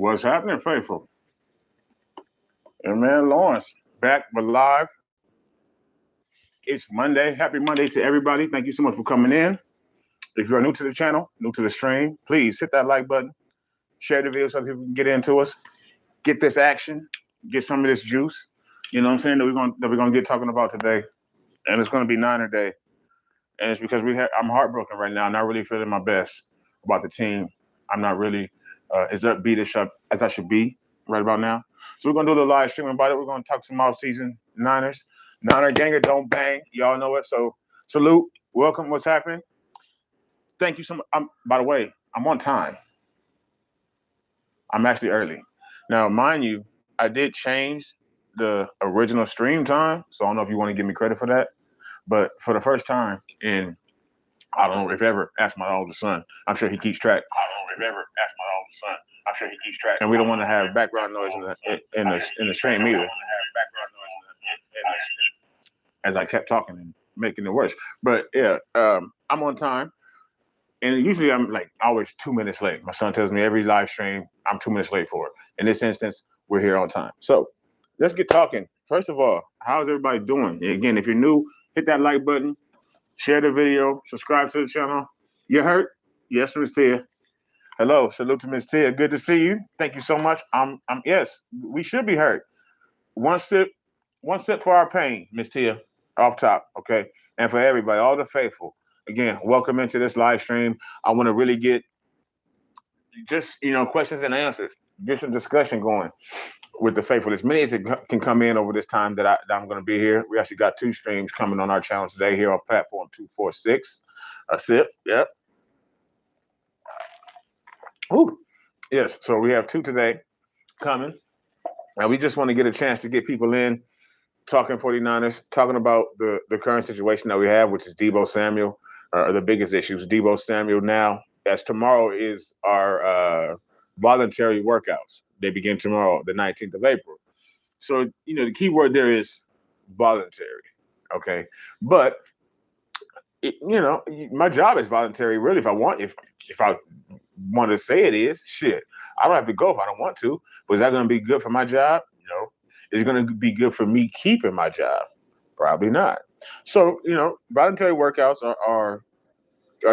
What's happening, faithful? And man, Lawrence, back but live. It's Monday. Happy Monday to everybody. Thank you so much for coming in. If you're new to the channel, new to the stream, please hit that like button, share the video so people can get into us, get this action, get some of this juice. You know what I'm saying? That we're gonna get talking about today, and it's gonna be Niner Day, and it's because I'm heartbroken right now. I'm not really feeling my best about the team. I'm not really as upbeat as I should be right about now. So we're gonna do the live stream about it. We're gonna talk some off-season Niners. Niner ganger, don't bang. Y'all know it. So salute, welcome. What's happening? Thank you so much. By the way, I'm on time. I'm actually early. Now, mind you, I did change the original stream time, so I don't know if you want to give me credit for that. But for the first time in, I don't know if ever, ask my oldest son. I'm sure he keeps track. And we don't want to have background noise in the stream either. As I kept talking and making it worse. But yeah, I'm on time. And usually I'm like always 2 minutes late. My son tells me every live stream I'm 2 minutes late for it. In this instance, we're here on time. So let's get talking. First of all, how's everybody doing? Again, if you're new, hit that like button, share the video, subscribe to the channel. You hurt? Yes, Miss Tia. Hello, salute to Miss Tia. Good to see you. Thank you so much. Yes, we should be hurt. One sip for our pain, Miss Tia, off top, okay? And for everybody, all the faithful. Again, welcome into this live stream. I want to really get just, questions and answers, get some discussion going with the faithful. As many as it can come in over this time that I'm going to be here. We actually got 2 streams coming on our channel today here on platform 246. A sip, yep. Ooh, yes, so we have 2 today coming. And we just want to get a chance to get people in, talking 49ers, talking about the current situation that we have, which is Deebo Samuel. The biggest issues. Deebo Samuel now, as tomorrow is our voluntary workouts. They begin tomorrow, the 19th of April. So, the key word there is voluntary, okay? But, my job is voluntary, really, if I want to say it is, shit. I don't have to go if I don't want to. But is that going to be good for my job? No. Is it going to be good for me keeping my job? Probably not. So, voluntary workouts are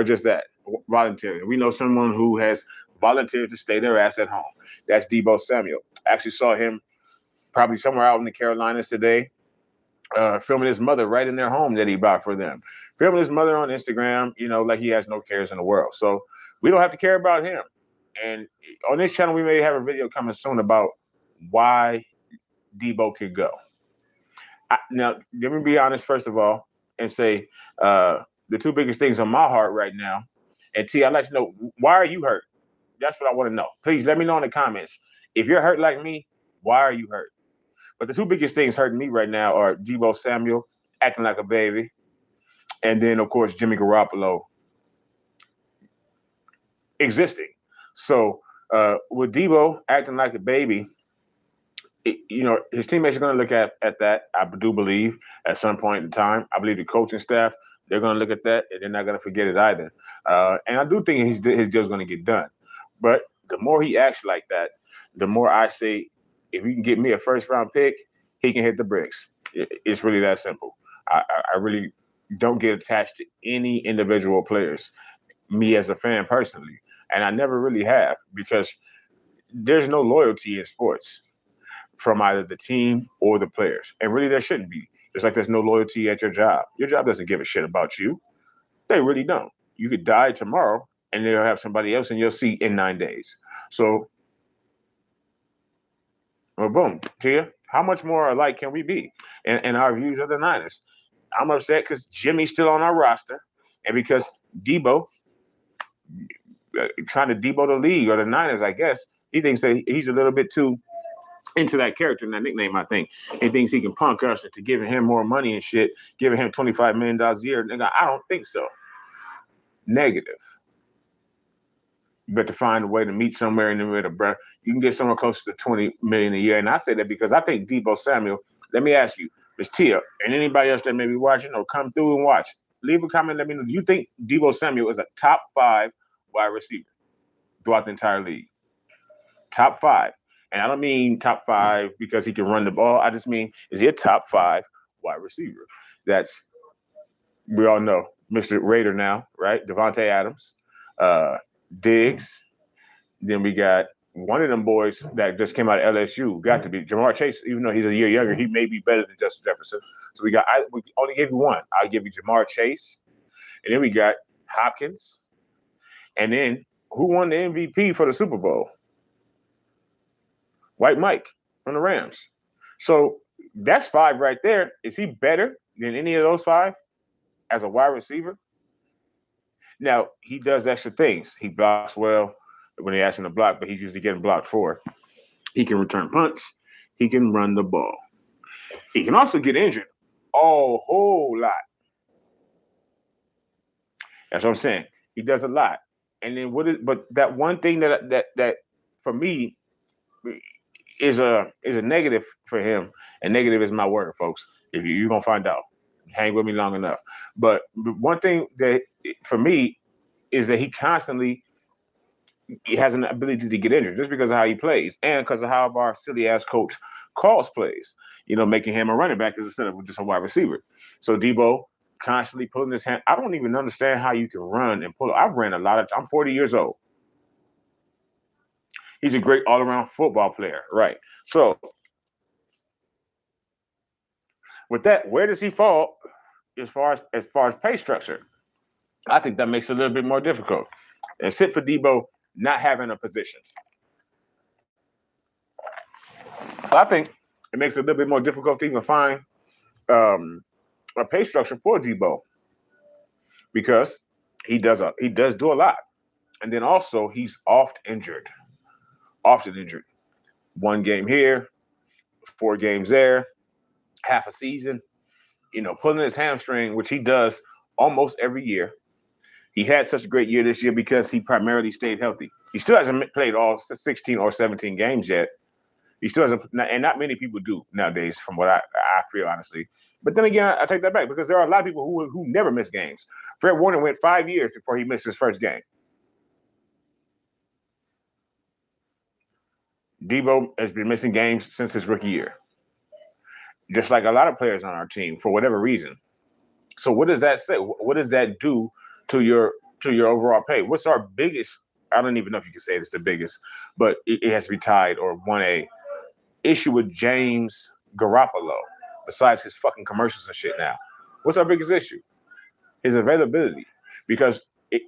just that, voluntary. We know someone who has volunteered to stay their ass at home. That's Deebo Samuel. I actually saw him probably somewhere out in the Carolinas today, filming his mother right in their home that he bought for them. Filming his mother on Instagram, like he has no cares in the world. So we don't have to care about him. And on this channel, we may have a video coming soon about why Deebo could go. Now, let me be honest, first of all, and say the 2 biggest things on my heart right now. And T, I'd like to know, why are you hurt? That's what I want to know. Please let me know in the comments. If you're hurt like me, why are you hurt? But the 2 biggest things hurting me right now are Deebo Samuel acting like a baby, and then, of course, Jimmy Garoppolo existing. So with Deebo acting like a baby, his teammates are going to look at that, I do believe, at some point in time. I believe the coaching staff, they're going to look at that, and they're not going to forget it either. And I do think his deal's going to get done. But the more he acts like that, the more I say, if you can get me a first-round pick, he can hit the bricks. It's really that simple. I really don't get attached to any individual players, me as a fan personally. And I never really have, because there's no loyalty in sports from either the team or the players. And really there shouldn't be. It's like there's no loyalty at your job. Your job doesn't give a shit about you. They really don't. You could die tomorrow and they'll have somebody else in your seat in 9 days. So, well, boom, Tia, how much more alike can we be in our views of the Niners? I'm upset because Jimmy's still on our roster, and because Deebo, trying to Deebo the league, or the Niners, I guess, he thinks that he's a little bit too into that character and that nickname, I think. He thinks he can punk us into giving him more money and shit, giving him $25 million a year. Nigga, I don't think so. Negative. You better find a way to meet somewhere in the middle, bro. You can get somewhere closer to $20 million a year. And I say that because I think Deebo Samuel, let me ask you, Ms. Tia, and anybody else that may be watching or come through and watch, leave a comment, let me know. Do you think Deebo Samuel is a top 5 wide receiver throughout the entire league? top 5. And I don't mean top 5 because he can run the ball. I just mean, is he a top 5 wide receiver? That's, we all know, Mr. Raider now, right? Devontae Adams, Diggs. Then we got one of them boys that just came out of LSU, got to be Jamar Chase. Even though he's a year younger, he may be better than Justin Jefferson. So we only gave you one. I'll give you Jamar Chase. And then we got Hopkins. And then who won the MVP for the Super Bowl? White Mike from the Rams. So that's 5 right there. Is he better than any of those 5 as a wide receiver? Now, he does extra things. He blocks well when they ask him to block, but he's usually getting blocked for. He can return punts. He can run the ball. He can also get injured a whole lot. That's what I'm saying. He does a lot. And then but that one thing that for me is a negative for him, and negative is my word, folks. If you're gonna find out, hang with me long enough. But one thing that for me is that he has an ability to get injured just because of how he plays and because of how our silly ass coach calls plays. Making him a running back instead of just a wide receiver. So Debo constantly pulling his hand. I don't even understand how you can run and pull. I've ran a lot of. I'm 40 years old. He's a great all-around football player, right? So with that, where does he fall as far as pay structure? I think that makes it a little bit more difficult. Except for Debo not having a position. So I think it makes it a little bit more difficult to even find a pay structure for Debo because he does do a lot. And then also he's often injured. 1 game here, 4 games there, half a season, pulling his hamstring, which he does almost every year. He had such a great year this year because he primarily stayed healthy. He still hasn't played all 16 or 17 games yet. He still hasn't, and not many people do nowadays, from what I feel, honestly. But then again, I take that back because there are a lot of people who never miss games. Fred Warner went 5 years before he missed his first game. Debo has been missing games since his rookie year, just like a lot of players on our team for whatever reason. So what does that say? What does that do to your overall pay? What's our biggest? I don't even know if you can say it's the biggest, but it has to be tied or 1A issue with James Garoppolo. Besides his fucking commercials and shit now, what's our biggest issue? His availability. Because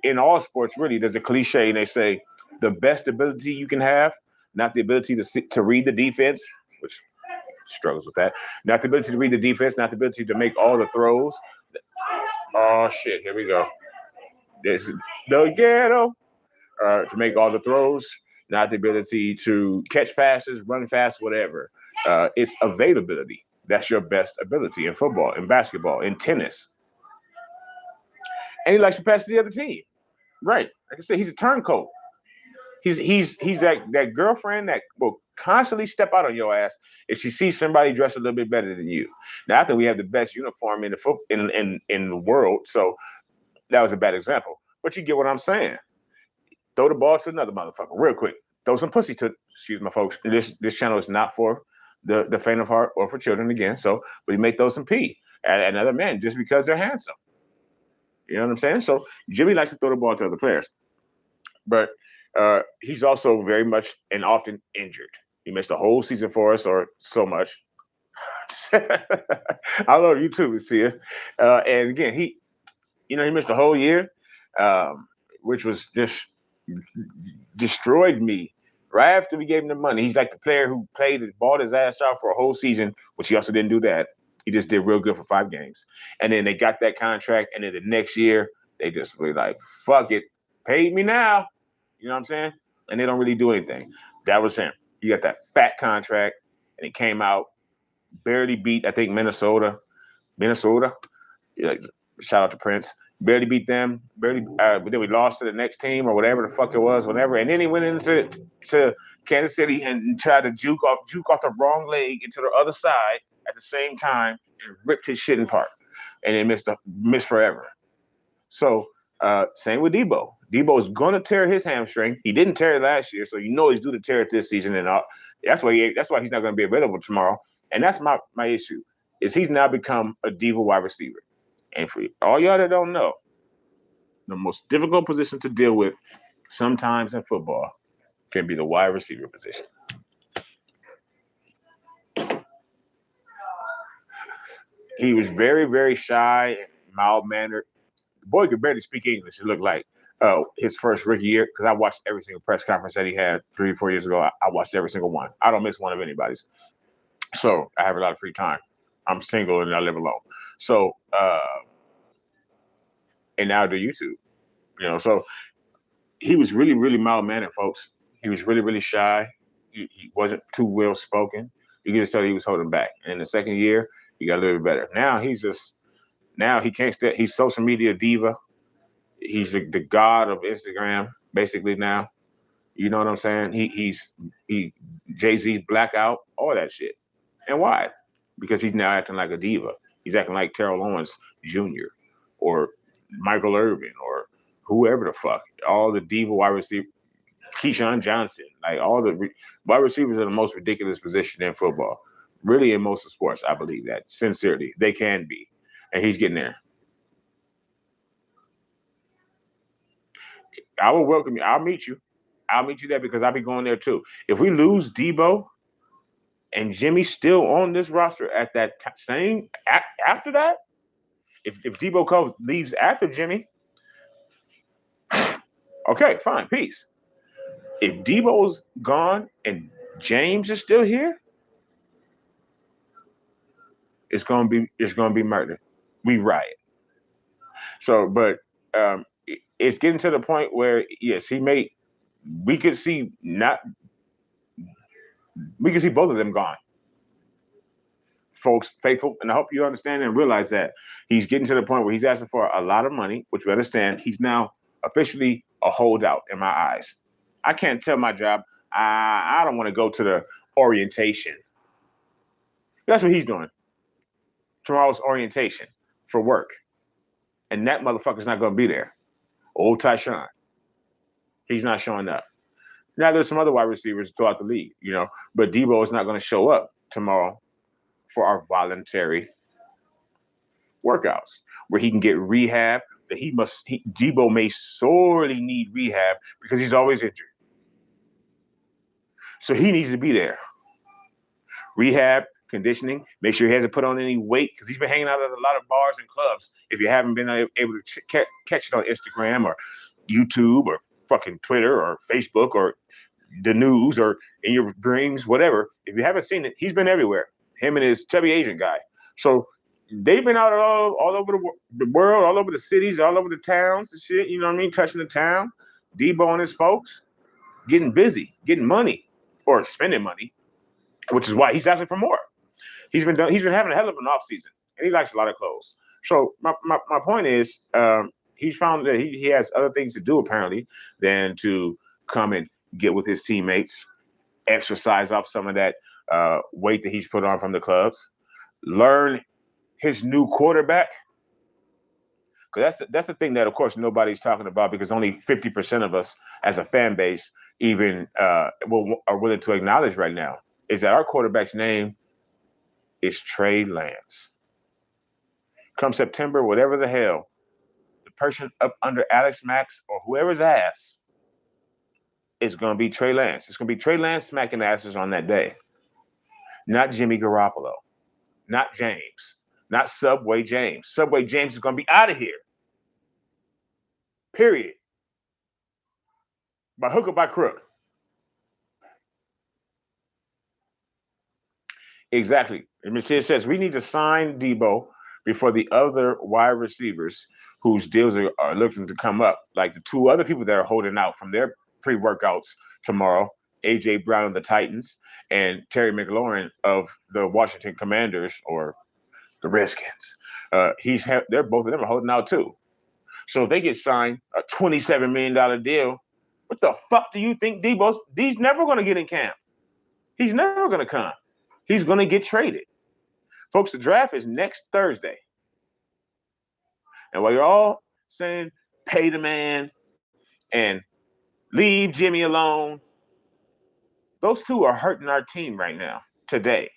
in all sports, really, there's a cliche, and they say the best ability you can have, not the ability to read the defense, which struggles with that. Not the ability to read the defense, not the ability to make all the throws. Oh shit! Here we go. This is the ghetto. To make all the throws, not the ability to catch passes, run fast, whatever. It's availability. That's your best ability in football, in basketball, in tennis. And he likes to pass to the other team. Right. Like I said, he's a turncoat. He's that girlfriend that will constantly step out on your ass if she sees somebody dressed a little bit better than you. Now I think we have the best uniform in the world, so that was a bad example. But you get what I'm saying. Throw the ball to another motherfucker real quick. Throw some pussy to, excuse my folks. This channel is not for the faint of heart or for children again. So, but you may throw some pee at another man just because they're handsome. You know what I'm saying? So Jimmy likes to throw the ball to other players, but he's also very much and often injured. He missed a whole season for us, or so much. I love you too, Sia. And again, he missed a whole year, which was just destroyed me. Right after we gave him the money, he's like the player who played and bought his ass out for a whole season, which he also didn't do that. He just did real good for 5 games. And then they got that contract, and then the next year, they just were like, fuck it, pay me now. You know what I'm saying? And they don't really do anything. That was him. He got that fat contract, and he came out, barely beat, I think, Minnesota. Shout out to Prince. Barely beat them. But then we lost to the next team or whatever the fuck it was, whatever. And then he went into Kansas City and tried to juke off the wrong leg into the other side at the same time and ripped his shit apart. And then missed forever. So same with Debo. Debo is going to tear his hamstring. He didn't tear it last year, so you know he's due to tear it this season, and that's why he's not going to be available tomorrow. And that's my issue is he's now become a diva wide receiver. And for all y'all that don't know, the most difficult position to deal with sometimes in football can be the wide receiver position. He was very, very shy and mild-mannered. The boy could barely speak English, it looked like. His first rookie year, because I watched every single press conference that he had 3 or 4 years ago. I watched every single one. I don't miss one of anybody's. So I have a lot of free time. I'm single and I live alone. So, and now I do YouTube. So he was really, really mild-mannered, folks. He was really, really shy. He wasn't too well-spoken. You can just tell he was holding back. And in the second year, he got a little bit better. Now he can't stay. He's social media diva. He's the god of Instagram, basically now. You know what I'm saying? He's Jay-Z's blackout, all that shit. And why? Because he's now acting like a diva. He's acting like Terrell Owens Jr. or Michael Irvin or whoever the fuck. All the diva wide receivers, Keyshawn Johnson, like all the wide receivers are the most ridiculous position in football. Really, in most of sports, I believe that. Sincerely, they can be. And he's getting there. I will welcome you. I'll meet you. I'll meet you there because I'll be going there too. If we lose Debo and Jimmy still on this roster at that same after that, if Debo leaves after Jimmy, okay, fine, peace. If Debo's gone and James is still here, it's gonna be murder. We riot. So, but it's getting to the point where yes, we could see both of them gone. Folks, faithful, and I hope you understand and realize that he's getting to the point where he's asking for a lot of money, which we understand. He's now officially a holdout in my eyes. I can't tell my job. I don't want to go to the orientation. That's what he's doing. Tomorrow's orientation for work. And that motherfucker's not going to be there. Old Tyshawn. He's not showing up. Now, there's some other wide receivers throughout the league, but Debo is not going to show up tomorrow for our voluntary workouts where he can get rehab. Debo may sorely need rehab because he's always injured. So he needs to be there. Rehab, conditioning, make sure he hasn't put on any weight because he's been hanging out at a lot of bars and clubs. If you haven't been able to catch it on Instagram or YouTube or fucking Twitter or Facebook or the news or in your dreams, whatever, if you haven't seen it, he's been everywhere. Him and his chubby Asian guy. So they've been out all over the world, all over the cities, all over the towns and shit, you know what I mean? Touching the town. Debo and his folks getting busy, getting money or spending money, which is why he's asking for more. He's been having a hell of an off-season, and he likes a lot of clothes. So my point is, he's found that he has other things to do apparently than to come and get with his teammates, exercise off some of that weight that he's put on from the clubs, learn his new quarterback. Because that's the thing that, of course, nobody's talking about because only 50% of us as a fan base even are willing to acknowledge right now is that our quarterback's name is Trey Lance. Come September, whatever the hell, the person up under Alex Max or whoever's ass is going to be Trey Lance. It's going to be Trey Lance smacking asses on that day. Not Jimmy Garoppolo. Not James. Not Subway James. Subway James is going to be out of here. Period. By hook or by crook. Exactly. And Michelle says we need to sign Debo before the other wide receivers whose deals are looking to come up, like the 2 other people that are holding out from their pre-workouts tomorrow, A.J. Brown of the Titans and Terry McLaurin of the Washington Commanders or the Redskins. They're both of them are holding out too. So if they get signed a $27 million deal, what the fuck do you think D's never going to get in camp? He's never going to come. He's going to get traded. Folks, the draft is next Thursday. And while you're all saying, pay the man, and leave Jimmy alone. Those two are hurting our team right now, today,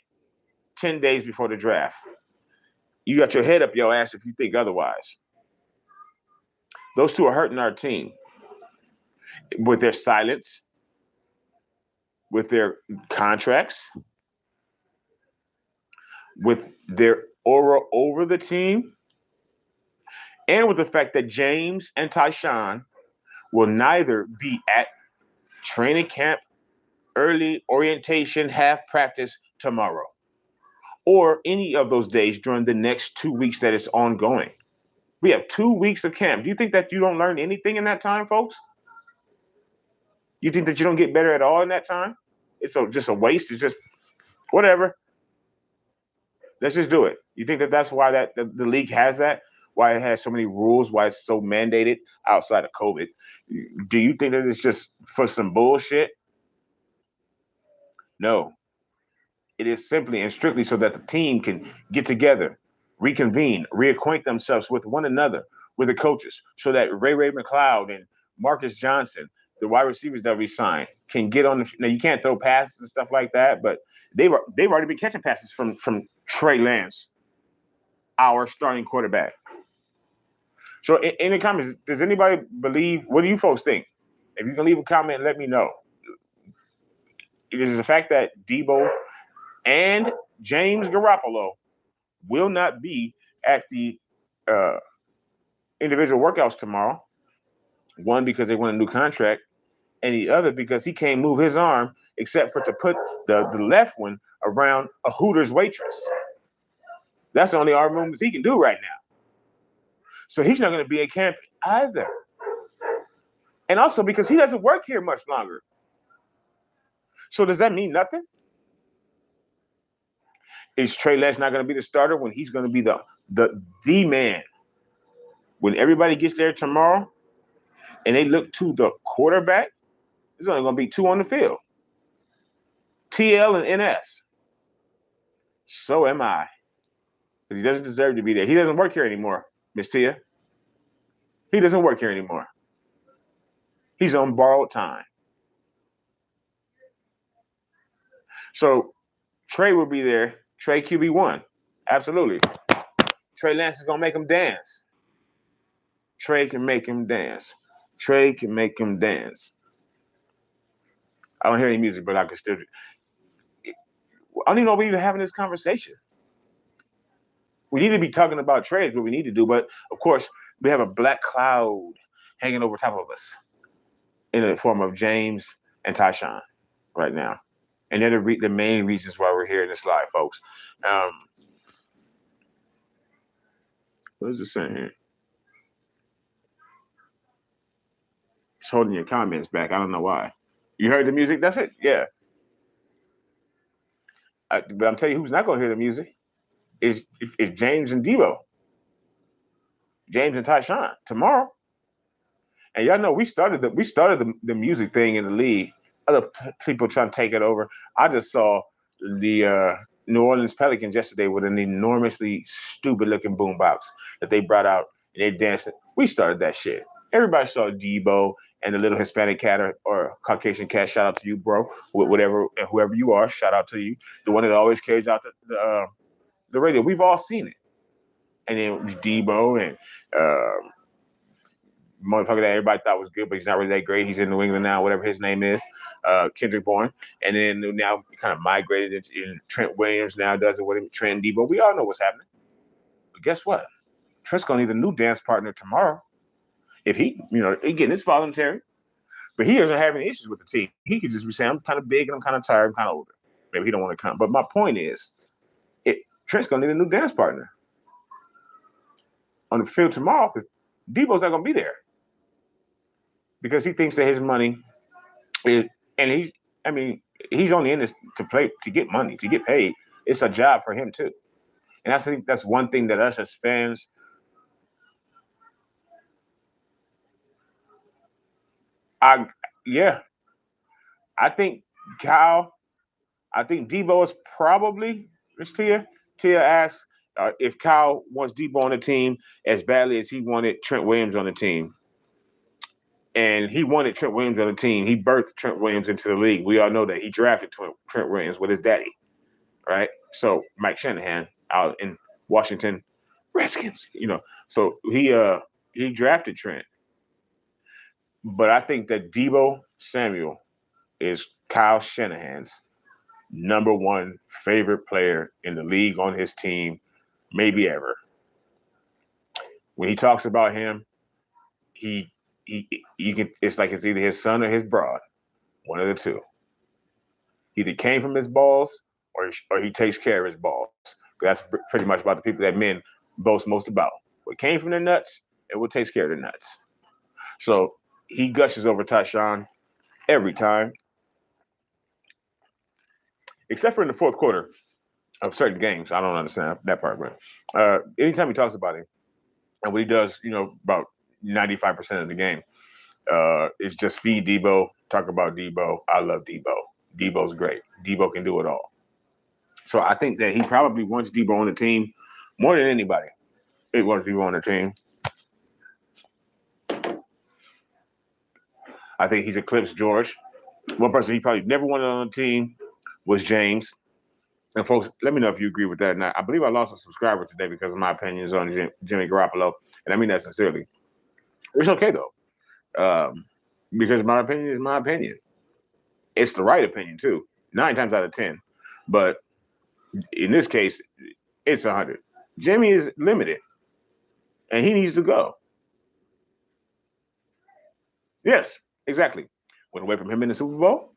10 days before the draft. You got your head up your ass if you think otherwise. Those two are hurting our team with their silence, with their contracts, with their aura over the team, and with the fact that James and Tyshawn will neither be at training camp, early orientation, half practice tomorrow, or any of those days during the next 2 weeks that it's ongoing. We have 2 weeks of camp. Do you think that you don't learn anything in that time, folks? You think that you don't get better at all in that time? It's just a waste. It's just whatever. Let's just do it. You think that that's why the league has that? Why it has so many rules? Why it's so mandated outside of COVID? Do you think that it's just for some bullshit? No. It is simply and strictly so that the team can get together, reconvene, reacquaint themselves with one another, with the coaches, so that Ray McLeod and Marcus Johnson, the wide receivers that we signed, can get on the. Now you can't throw passes and stuff like that, but they've already been catching passes from Trey Lance, our starting quarterback. So in the comments, does anybody believe? What do you folks think? If you can leave a comment, let me know. It is the fact that Debo and James Garoppolo will not be at the individual workouts tomorrow. One, because they want a new contract, and the other because he can't move his arm except for to put the left one around a Hooters waitress. That's the only arm movements he can do right now. So he's not going to be at camp either. And also because he doesn't work here much longer. So does that mean nothing? Is Trey Lance not going to be the starter when he's going to be the man? When everybody gets there tomorrow and they look to the quarterback, there's only going to be two on the field. TL and NS. So am I. Because he doesn't deserve to be there. He doesn't work here anymore, Miss Tia. He doesn't work here anymore. He's on borrowed time. So Trey will be there. Trey QB1. Absolutely. Trey Lance is going to make him dance. Trey can make him dance. Trey can make him dance. I don't hear any music, but I can still. I don't even know if we're even having this conversation. We need to be talking about trades, what we need to do. But, of course, we have a black cloud hanging over top of us in the form of James and Tyshawn right now. And they're the main reasons why we're here in this live, folks. What is it saying here? It's holding your comments back. I don't know why. You heard the music? That's it? Yeah. But I'm telling you who's not going to hear the music is James and Debo. James and Tyshawn tomorrow. And y'all know we started the music thing in the league. Other people trying to take it over. I just saw the New Orleans Pelicans yesterday with an enormously stupid-looking boombox that they brought out, and they danced. We started that shit. Everybody saw Debo and the little Hispanic cat or Caucasian cat. Shout out to you, bro. Whatever, whoever you are, shout out to you. The one that always carries out the radio. We've all seen it. And then Debo and motherfucker that everybody thought was good, but he's not really that great. He's in New England now, whatever his name is, Kendrick Bourne. And then now kind of migrated into Trent Williams now does it with him, Trent Debo. We all know what's happening. But guess what? Trent's going to need a new dance partner tomorrow. If he, again, it's voluntary, but he doesn't have any issues with the team. He could just be saying, I'm kind of big and I'm kind of tired, I'm kind of older. Maybe he don't want to come. But my point is, Trent's going to need a new dance partner on the field tomorrow because Debo's not going to be there. Because he thinks that his money is, and he's only in this to play, to get money, to get paid. It's a job for him too. And I think that's one thing that us as fans, I think Debo is probably, Miss Tia asked if Kyle wants Debo on the team as badly as he wanted Trent Williams on the team. And he wanted Trent Williams on the team. He birthed Trent Williams into the league. We all know that he drafted Trent Williams with his daddy, right? So Mike Shanahan out in Washington Redskins, So he drafted Trent. But I think that Deebo Samuel is Kyle Shanahan's number one favorite player in the league on his team, maybe ever. When he talks about him, he you can it's like it's either his son or his broad, one of the two. Either came from his balls or he takes care of his balls. That's pretty much about the people that men boast most about. What came from their nuts and what takes care of their nuts. So he gushes over Tyshawn every time, except for in the fourth quarter of certain games. I don't understand that part, but anytime he talks about him and what he does, about 95% of the game, it's just feed Deebo, talk about Deebo. I love Deebo. Deebo's great. Deebo can do it all. So I think that he probably wants Deebo on the team more than anybody. He wants Deebo on the team. I think he's eclipsed George. One person he probably never wanted on the team was James. And folks, let me know if you agree with that. And I believe I lost a subscriber today because of my opinions on Jimmy Garoppolo. And I mean that sincerely. It's okay, though. Because my opinion is my opinion. It's the right opinion, too. 9 times out of 10. But in this case, it's 100. Jimmy is limited. And he needs to go. Yes, exactly. Went away from him in the Super Bowl.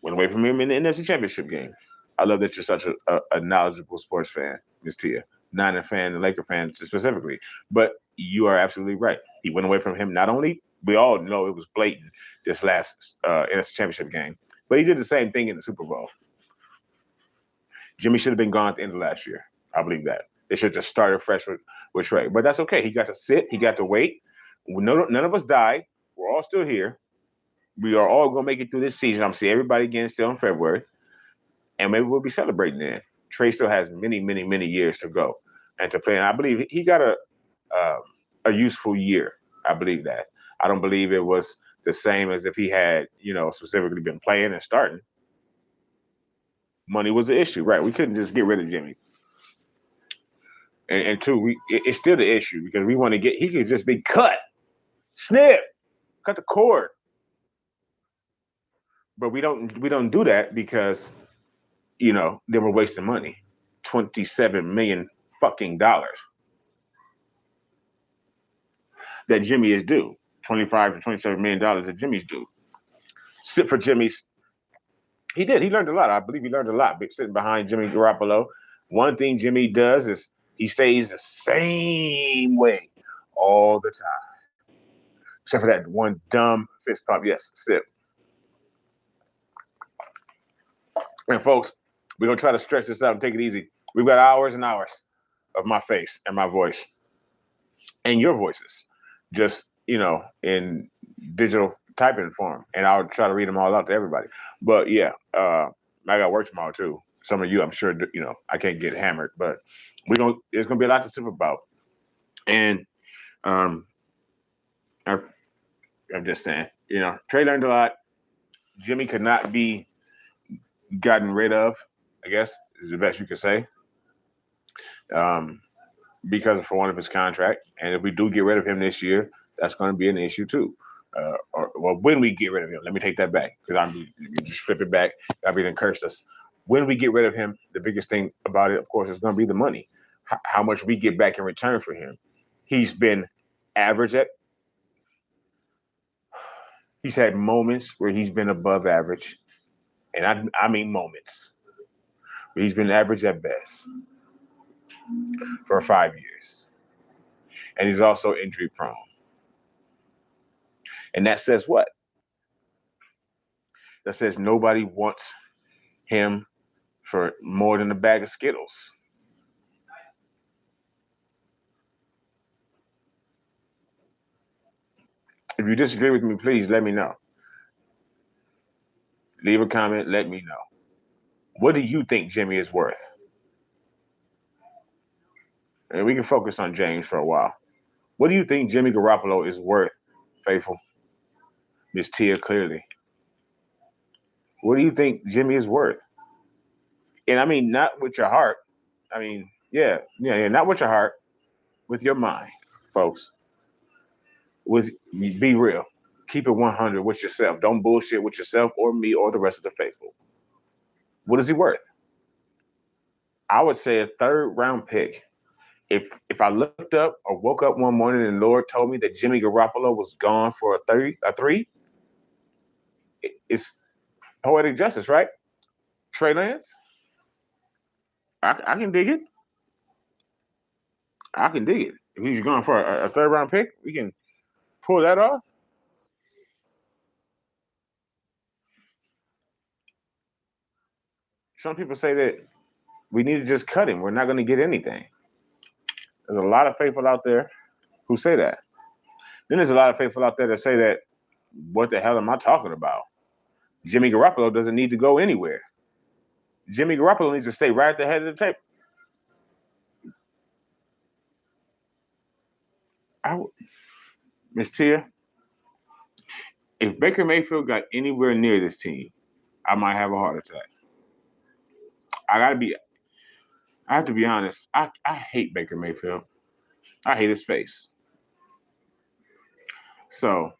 Went away from him in the NFC Championship game. I love that you're such a knowledgeable sports fan, Ms. Tia. Niner fan and Laker fan specifically. But you are absolutely right. He went away from him. Not only, we all know it was blatant this last NFC Championship game, but he did the same thing in the Super Bowl. Jimmy should have been gone at the end of last year. I believe that. They should have just started fresh with Trey. But that's okay. He got to sit. He got to wait. None of us died. We're all still here. We are all going to make it through this season. I'm seeing everybody again still in February. And maybe we'll be celebrating then. Trey still has many, many, many years to go and to play. And I believe he got a useful year. I believe that. I don't believe it was the same as if he had, specifically been playing and starting. Money was the issue, right? We couldn't just get rid of Jimmy. And two, it's still the issue because we want to he could just be cut, snip, cut the cord. But we don't do that because, then we're wasting money. $27 million fucking dollars that Jimmy is due. $25 to $27 million that Jimmy's due. Sit for Jimmy's. He did. He learned a lot. I believe he learned a lot sitting behind Jimmy Garoppolo. One thing Jimmy does is he stays the same way all the time. Except for that one dumb fist pump. Yes, sip. And folks, we're going to try to stretch this out and take it easy. We've got hours and hours of my face and my voice and your voices just, in digital typing form. And I'll try to read them all out to everybody. But yeah, I got work tomorrow too. Some of you, I'm sure, I can't get hammered, but there's going to be a lot to sip about. And I'm just saying, Trey learned a lot. Jimmy could not be gotten rid of, I guess, is the best you could say. Because for one of his contract. And if we do get rid of him this year, that's going to be an issue too. Or when we get rid of him, let me take that back because you just flip it back. Everything cursed us. When we get rid of him, the biggest thing about it, of course, is going to be the money. How much we get back in return for him. He's been average he's had moments where he's been above average. And I mean moments. Where he's been average at best for 5 years. And he's also injury prone. And that says what? That says nobody wants him for more than a bag of Skittles. If you disagree with me, please let me know. Leave a comment, let me know. What do you think Jimmy is worth? And we can focus on James for a while. What do you think Jimmy Garoppolo is worth, Faithful? Miss Tia, clearly. What do you think Jimmy is worth? And I mean, not with your heart. I mean, yeah, not with your heart, with your mind, folks. With be real. Keep it 100 with yourself. Don't bullshit with yourself or me or the rest of the faithful. What is he worth? I would say a third round pick. If I looked up or woke up one morning and the Lord told me that Jimmy Garoppolo was gone for a three, it's poetic justice, right? Trey Lance, I can dig it. I can dig it. If he's going for a third round pick, we can pull that off. Some people say that we need to just cut him. We're not going to get anything. There's a lot of faithful out there who say that. Then there's a lot of faithful out there that say that, what the hell am I talking about? Jimmy Garoppolo doesn't need to go anywhere. Jimmy Garoppolo needs to stay right at the head of the table. Miss Tia, if Baker Mayfield got anywhere near this team, I might have a heart attack. I have to be honest. I hate Baker Mayfield. I hate his face. So,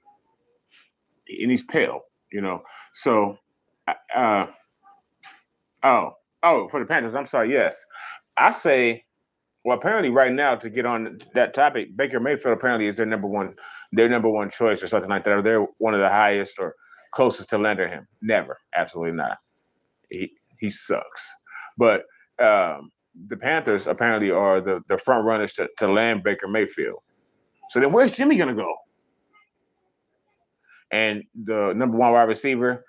and he's pale, you know. So, for the Panthers, I'm sorry. Yes, I say. Well, apparently, right now, to get on that topic, Baker Mayfield apparently is their number one choice or something like that. Or they're one of the highest or closest to landing him. Never, absolutely not. He sucks. But the Panthers apparently are the front runners to land Baker Mayfield. So then, where's Jimmy gonna go? And the number one wide receiver,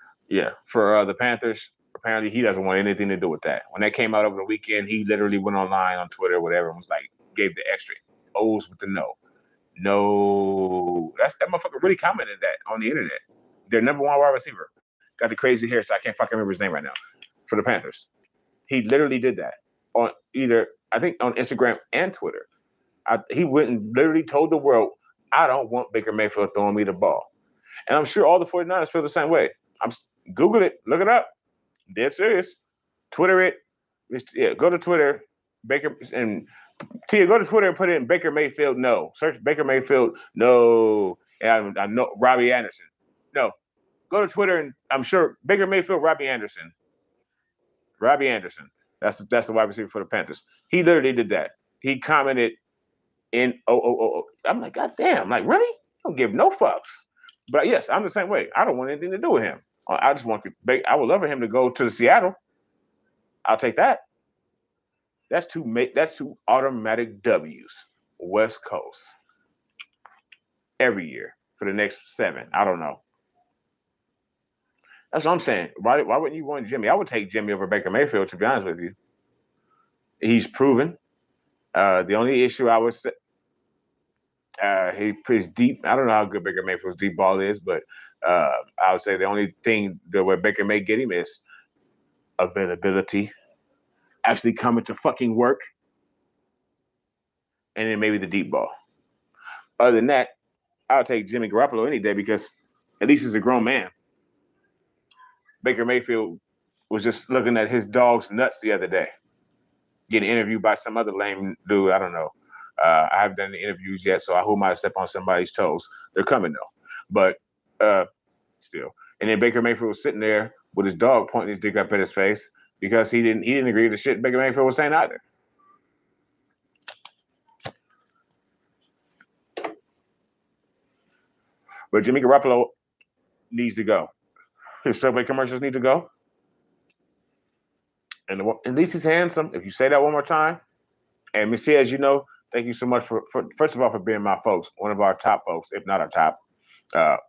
for the Panthers, apparently he doesn't want anything to do with that. When that came out over the weekend, he literally went online on Twitter or whatever and was like, gave the extra O's with the no. No. That motherfucker really commented that on the internet. Their number one wide receiver got the crazy hair, so I can't fucking remember his name right now, for the Panthers. He literally did that on I think on Instagram and Twitter. He went and literally told the world, I don't want Baker Mayfield throwing me the ball. And I'm sure all the 49ers feel the same way. Google it, look it up. Dead serious. Twitter it. Go to Twitter, Baker, and Tia, go to Twitter and put in Baker Mayfield no. Search Baker Mayfield no. And I know Robbie Anderson. No. Go to Twitter and I'm sure Baker Mayfield, Robbie Anderson. Robbie Anderson. That's the wide receiver for the Panthers. He literally did that. He commented in I'm like, God damn, like really? Don't give no fucks. But yes, I'm the same way. I don't want anything to do with him. I just want I would love for him to go to Seattle. I'll take that. That's two automatic W's. West Coast. Every year for the next 7. I don't know. That's what I'm saying. Why wouldn't you want Jimmy? I would take Jimmy over Baker Mayfield, to be honest with you. He's proven. The only issue I would say, he plays deep. I don't know how good Baker Mayfield's deep ball is, but I would say the only thing where Baker may get him is availability, actually coming to fucking work, and then maybe the deep ball. Other than that, I'll take Jimmy Garoppolo any day because at least he's a grown man. Baker Mayfield was just looking at his dog's nuts the other day, getting interviewed by some other lame dude. I don't know. I haven't done the interviews yet, so I hope I step on somebody's toes. They're coming though, but still. And then Baker Mayfield was sitting there with his dog pointing his dick up at his face because he didn't agree with the shit Baker Mayfield was saying either. But Jimmy Garoppolo needs to go. His Subway commercials need to go. And at least he's handsome. If you say that one more time. And Miss C, as you know, thank you so much for first of all for being my folks, one of our top folks, if not our top.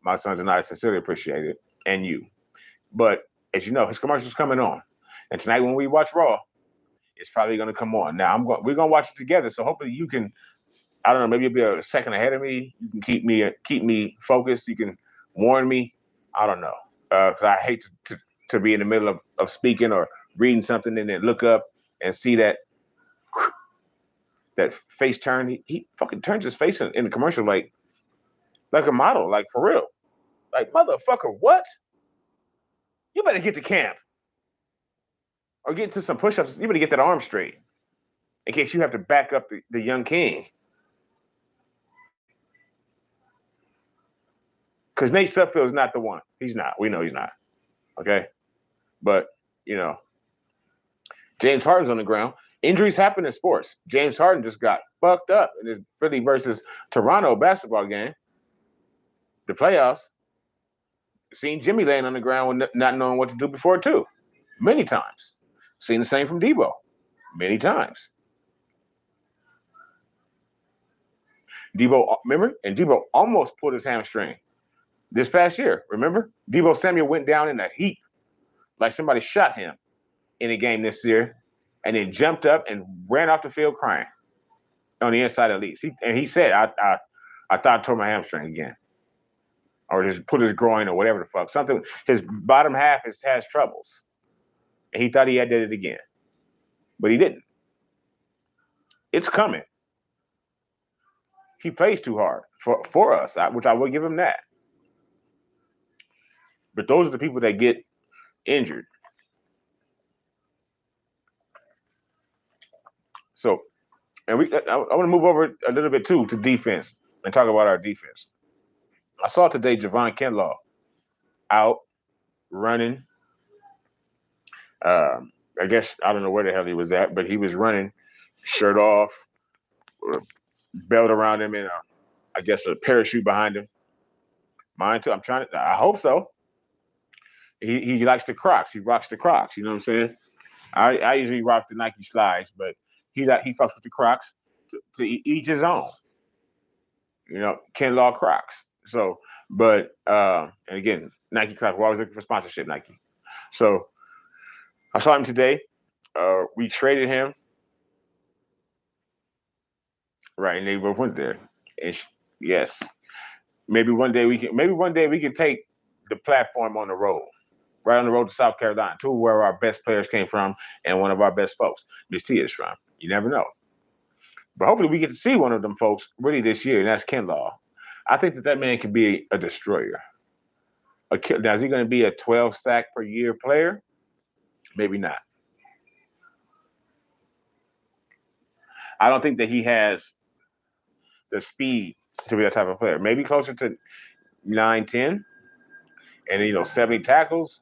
My sons and I sincerely appreciate it, and you. But as you know, his commercial's coming on, and tonight when we watch Raw, it's probably going to come on. Now we're going to watch it together, so hopefully you can. I don't know, maybe you'll be a second ahead of me. You can keep me focused. You can warn me. I don't know, because I hate to be in the middle of speaking or reading something and then look up and see that face turn. He fucking turns his face in the commercial like a model, like for real. Like, motherfucker, what? You better get to camp or get into some push-ups. You better get that arm straight in case you have to back up the young king. Because Nate Sudfeld is not the one. He's not. We know he's not. Okay? But, James Harden's on the ground. Injuries happen in sports. James Harden just got fucked up in his Philly versus Toronto basketball game. The playoffs. Seen Jimmy laying on the ground with not knowing what to do before, too. Many times. Seen the same from Debo. Many times. Debo, remember? And Debo almost pulled his hamstring this past year. Remember? Debo Samuel went down in a heap like somebody shot him in a game this year and then jumped up and ran off the field crying on the inside at least. He said, I thought I tore my hamstring again. Or just put his groin or whatever the fuck. Something, his bottom half has troubles. And he thought he had did it again. But he didn't. It's coming. He plays too hard for us, which I will give him that. But those are the people that get injured. So, and I want to move over a little bit too to defense and talk about our defense. I saw today Javon Kinlaw out running. I guess I don't know where the hell he was at, but he was running, shirt off, belt around him, and I guess a parachute behind him. Mine too. I hope so. He likes the Crocs. He rocks the Crocs. You know what I'm saying? I usually rock the Nike slides, but he fucks with the Crocs to each his own. Kinlaw Crocs. So, but and again, Nike Crocs. We're always looking for sponsorship, Nike. So I saw him today. We traded him. Right, and they both went there. And yes, maybe one day we can take the platform on the road, right on the road to South Carolina, to where our best players came from and one of our best folks, Miss T, is from. You never know. But hopefully we get to see one of them folks really this year, and that's Kinlaw. I think that man can be a destroyer. Now, is he going to be a 12 sack per year player? Maybe not. I don't think that he has the speed to be that type of player. Maybe closer to 9-10 and 70 tackles,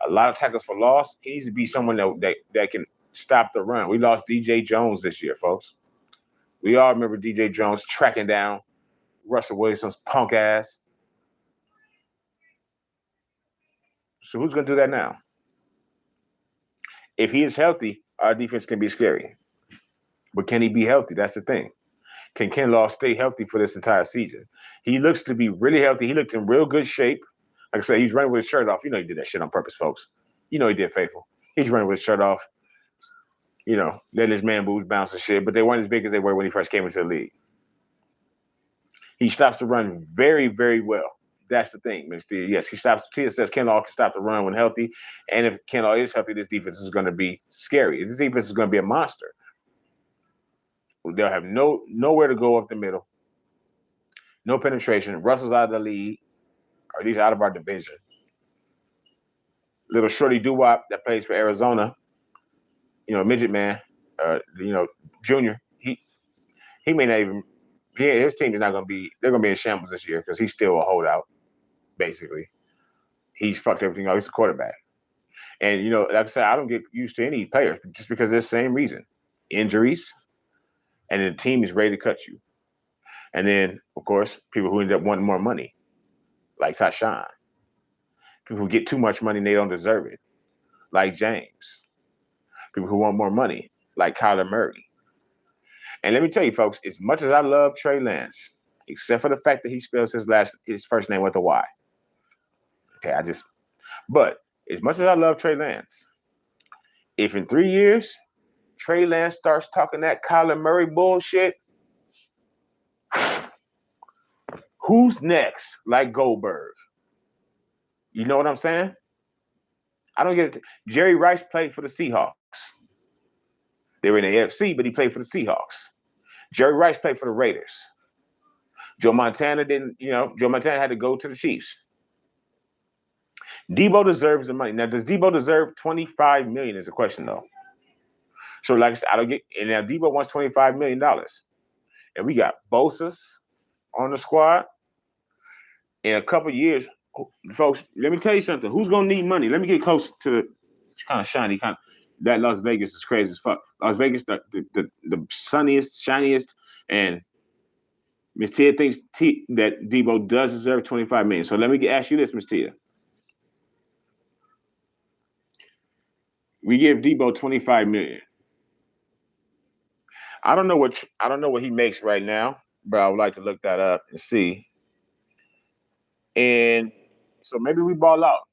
a lot of tackles for loss. He needs to be someone that can stop the run. We lost DJ Jones this year, folks. We all remember DJ Jones tracking down Russell Wilson's punk ass. So who's going to do that now? If he is healthy, our defense can be scary. But can he be healthy? That's the thing. Can Kinlaw stay healthy for this entire season? He looks to be really healthy. He looked in real good shape. Like I said, he's running with his shirt off. He did that shit on purpose, folks. He did, Faithful. He's running with his shirt off. Letting his man boobs bounce and shit. But they weren't as big as they were when he first came into the league. He stops the run very, very well. That's the thing, Mr. Yes, he stops. Tia says Kinlaw can stop the run when healthy. And if Kinlaw is healthy, this defense is going to be scary. This defense is going to be a monster. They'll have nowhere to go up the middle. No penetration. Russell's out of the league, or at least out of our division. Little shorty doo-wop that plays for Arizona, midget man, junior. He may not even. His team is not going to be. They're going to be in shambles this year because he's still a holdout. Basically, he's fucked everything up. He's a quarterback, and like I said, I don't get used to any players just because of the same reason: injuries, and then the team is ready to cut you. And then, of course, people who end up wanting more money, like Tashawn. People who get too much money and they don't deserve it, like James. People who want more money, like Kyler Murray. And let me tell you, folks, as much as I love Trey Lance, except for the fact that he spells his first name with a Y. Okay, but as much as I love Trey Lance, if in 3 years Trey Lance starts talking that Kyler Murray bullshit, who's next? Like Goldberg. You know what I'm saying? I don't get it. Jerry Rice played for the Seahawks. They were in the AFC, but he played for the Seahawks. Jerry Rice played for the Raiders. Joe Montana didn't, Joe Montana had to go to the Chiefs. Debo deserves the money. Now, does Debo deserve $25 million is the question, though. So, like I said, I don't get. And now Debo wants $25 million, and we got Bosa's on the squad. In a couple years, folks, let me tell you something. Who's gonna need money? Let me get close to the kind of shiny kind. That Las Vegas is crazy as fuck. Las Vegas, the sunniest, shiniest, and Miss Tia thinks that Debo does deserve $25 million. So let me ask you this, Miss Tia. We give Debo $25 million. I don't know what he makes right now, but I would like to look that up and see. And so maybe we ball out.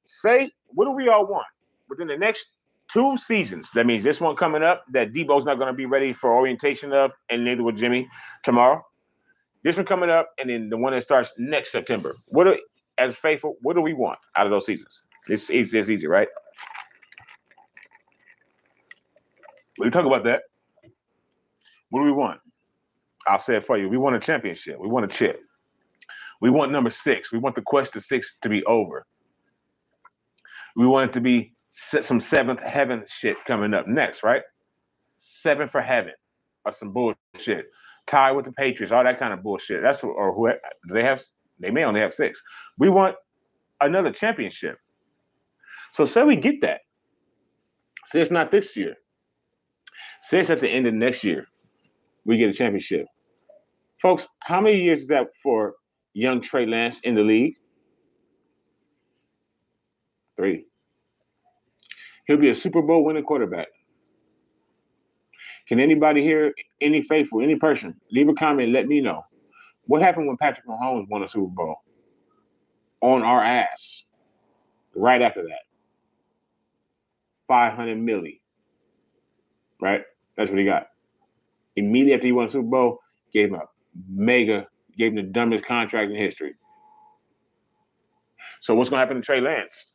Say, what do we all want within the next 2 seasons? That means this one coming up that Debo's not going to be ready for orientation of, and neither will Jimmy tomorrow. This one coming up, and then the one that starts next September. As faithful, what do we want out of those seasons? It's easy, right? We talk about that. What do we want? I'll say it for you. We want a championship. We want a chip. We want number 6. We want the quest to 6 to be over. We want it to be some 7th heaven shit coming up next, right? 7 for heaven or some bullshit. Tie with the Patriots, all that kind of bullshit. That's what, or who they may only have 6. We want another championship. So say we get that. Say it's not this year. Say it's at the end of next year. We get a championship. Folks, how many years is that for young Trey Lance in the league? 3. He'll be a Super Bowl winning quarterback. Can anybody here, any faithful, any person, leave a comment and let me know. What happened when Patrick Mahomes won a Super Bowl? On our ass. Right after that. 500 milli. Right? That's what he got. Immediately after he won a Super Bowl, gave him the dumbest contract in history. So what's going to happen to Trey Lance?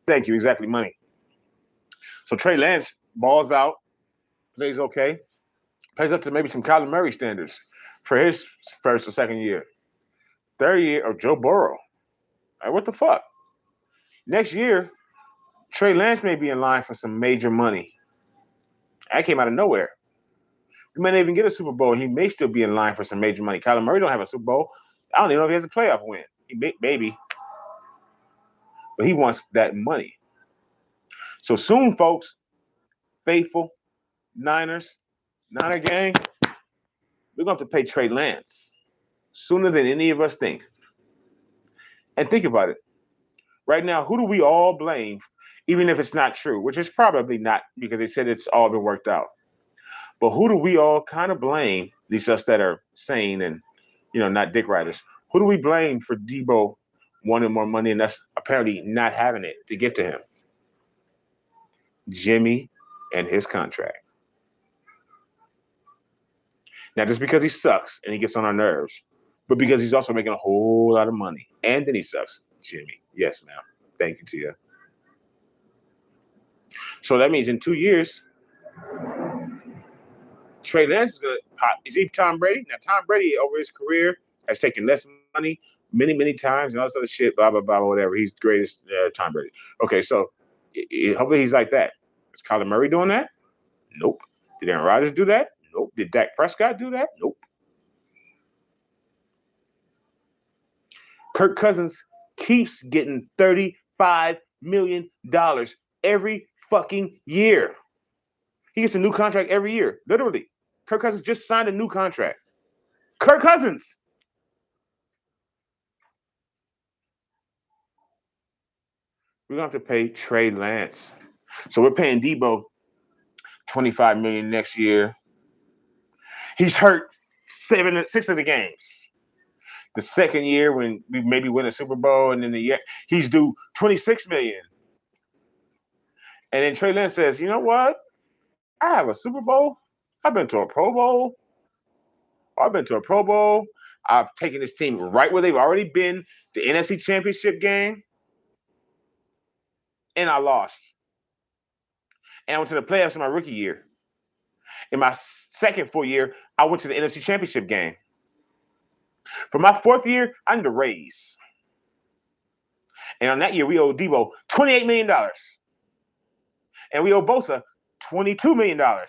Thank you, exactly, money. So Trey Lance balls out, plays okay, plays up to maybe some Kyler Murray standards for his first or second year. Third year of Joe Burrow. Like, what the fuck? Next year, Trey Lance may be in line for some major money. That came out of nowhere. He may not even get a Super Bowl. He may still be in line for some major money. Kyler Murray don't have a Super Bowl. I don't even know if he has a playoff win. Maybe. But he wants that money. So soon, folks, faithful, Niners, Niner gang, we're going to have to pay Trey Lance sooner than any of us think. And think about it. Right now, who do we all blame, even if it's not true, which is probably not because they said it's all been worked out. But who do we all kind of blame, at least us that are sane and, not dick riders, who do we blame for Debo wanting more money and us apparently not having it to give to him? Jimmy and his contract. Not just because he sucks and he gets on our nerves, but because he's also making a whole lot of money. And then he sucks. Jimmy. Yes, ma'am. Thank you, Tia. So that means in 2 years, Trey Lance is going to pop. Is he Tom Brady? Now, Tom Brady over his career has taken less money many, many times and all this other shit, blah, blah, blah, whatever. He's the greatest Tom Brady. Okay, so hopefully he's like that. Is Kyler Murray doing that? Nope. Did Aaron Rodgers do that? Nope. Did Dak Prescott do that? Nope. Kirk Cousins keeps getting $35 million every fucking year. He gets a new contract every year, literally. Kirk Cousins just signed a new contract. Kirk Cousins. We're going to have to pay Trey Lance. So we're paying Debo $25 million next year. He's hurt 6 of the games. The second year when we maybe win a Super Bowl, and then the year he's due $26 million. And then Trey Lance says, you know what? I have a Super Bowl. I've been to a Pro Bowl. I've taken this team right where they've already been, the NFC Championship game, and I lost. And I went to the playoffs in my rookie year. In my second full year, I went to the NFC Championship game. For my 4th year, I need a raise. And on that year, we owe Debo $28 million. And we owe Bosa $22 million. And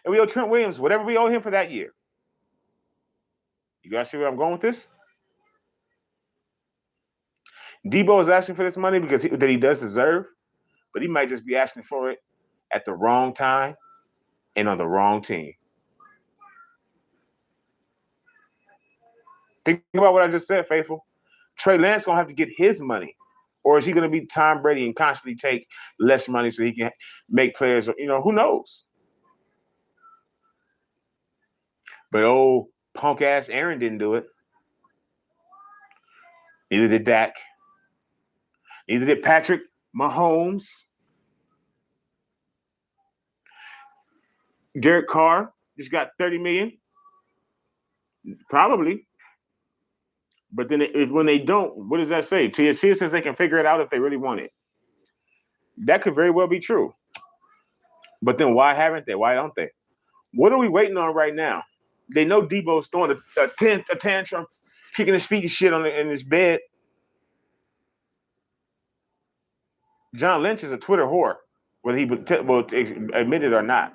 we owe Trent Williams whatever we owe him for that year. You guys see where I'm going with this? Debo is asking for this money because that he does deserve, but he might just be asking for it at the wrong time and on the wrong team. Think about what I just said, Faithful. Trey Lance going to have to get his money. Or is he going to be Tom Brady and constantly take less money so he can make players, who knows? But old punk-ass Aaron didn't do it. Neither did Dak. Neither did Patrick Mahomes. Derek Carr just got $30 million. Probably. But then when they don't, what does that say? TSC says they can figure it out if they really want it. That could very well be true. But then why haven't they? Why don't they? What are we waiting on right now? They know Debo's throwing a tantrum, kicking his feet and shit in his bed. John Lynch is a Twitter whore, whether he will admit it or not.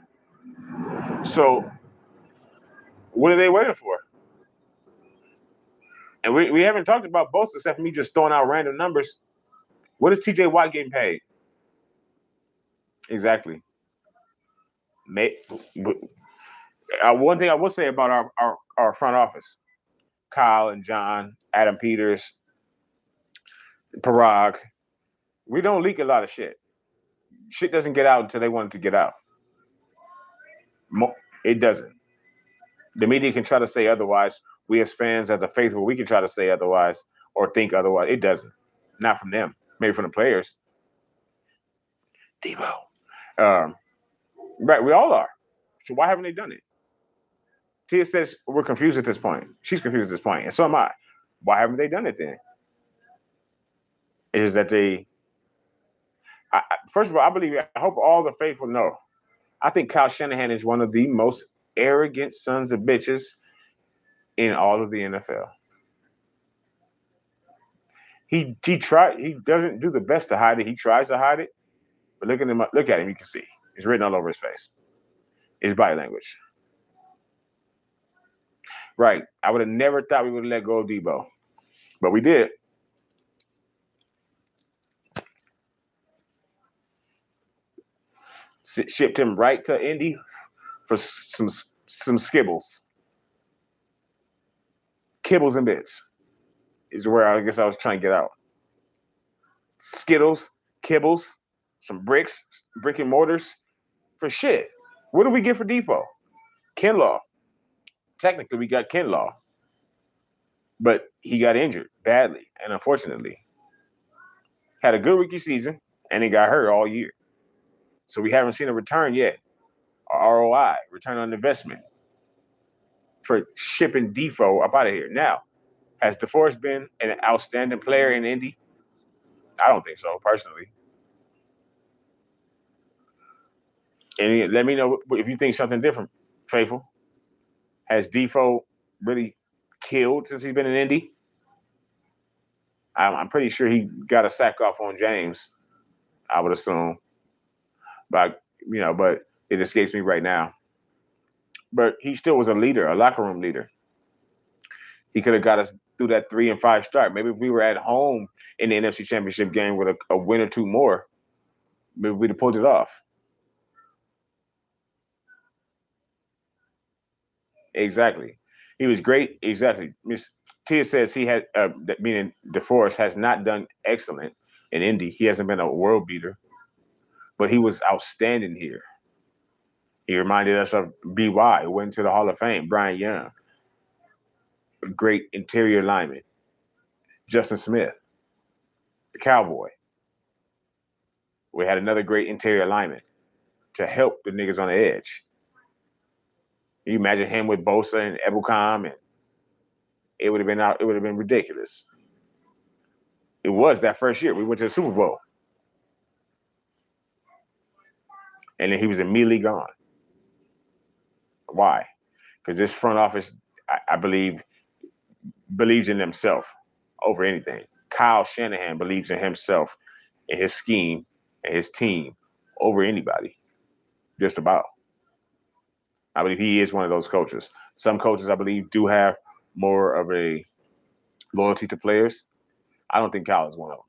So what are they waiting for? And we haven't talked about both except for me just throwing out random numbers. What is TJ Watt getting paid? Exactly. One thing I will say about our front office, Kyle and John, Adam Peters, Parag, we don't leak a lot of shit. Shit doesn't get out until they want it to get out. It doesn't. The media can try to say otherwise. We as fans, as a faithful, we can try to say otherwise or think otherwise. It doesn't. Not from them. Maybe from the players. Debo. Right, we all are. So why haven't they done it? Tia says we're confused at this point. She's confused at this point, and so am I. Why haven't they done it then? Is that first of all, I hope all the faithful know. I think Kyle Shanahan is one of the most arrogant sons of bitches in all of the NFL. He doesn't do the best to hide it. He tries to hide it, but look at him. You can see it's written all over his face. His body language. Right. I would have never thought we would have let go of Debo, but we did. Shipped him right to Indy for some skibbles. Kibbles and bits is where I guess I was trying to get out. Skittles, kibbles, some bricks, brick and mortars for shit. What do we get for Debo? Kinlaw. Technically, we got Kinlaw, but he got injured badly and unfortunately. Had a good rookie season and he got hurt all year. So we haven't seen a return yet. ROI, return on investment, for shipping Debo up out of here. Now, has DeForest been an outstanding player in Indy? I don't think so, personally. And let me know if you think something different, Faithful. Has Debo really killed since he's been in Indy? I'm pretty sure he got a sack off on James, I would assume. But it escapes me right now. But he still was a leader, a locker room leader. He could have got us through that 3-5 start. Maybe if we were at home in the NFC Championship game with a win or two more, maybe we'd have pulled it off. Exactly. He was great. Exactly. Miss Tia says he had, meaning DeForest has not done excellent in Indy. He hasn't been a world beater, but he was outstanding here. He reminded us of BY, who went to the Hall of Fame, Brian Young. A great interior lineman. Justin Smith, the Cowboy. We had another great interior lineman to help the niggas on the edge. Can you imagine him with Bosa and Ebukam, and it would have been ridiculous. It was that first year. We went to the Super Bowl. And then he was immediately gone. Why? Because this front office, I believe, believes in themselves over anything. Kyle Shanahan believes in himself and his scheme and his team over anybody, just about. I believe he is one of those coaches. Some coaches, I believe, do have more of a loyalty to players. I don't think Kyle is one of them.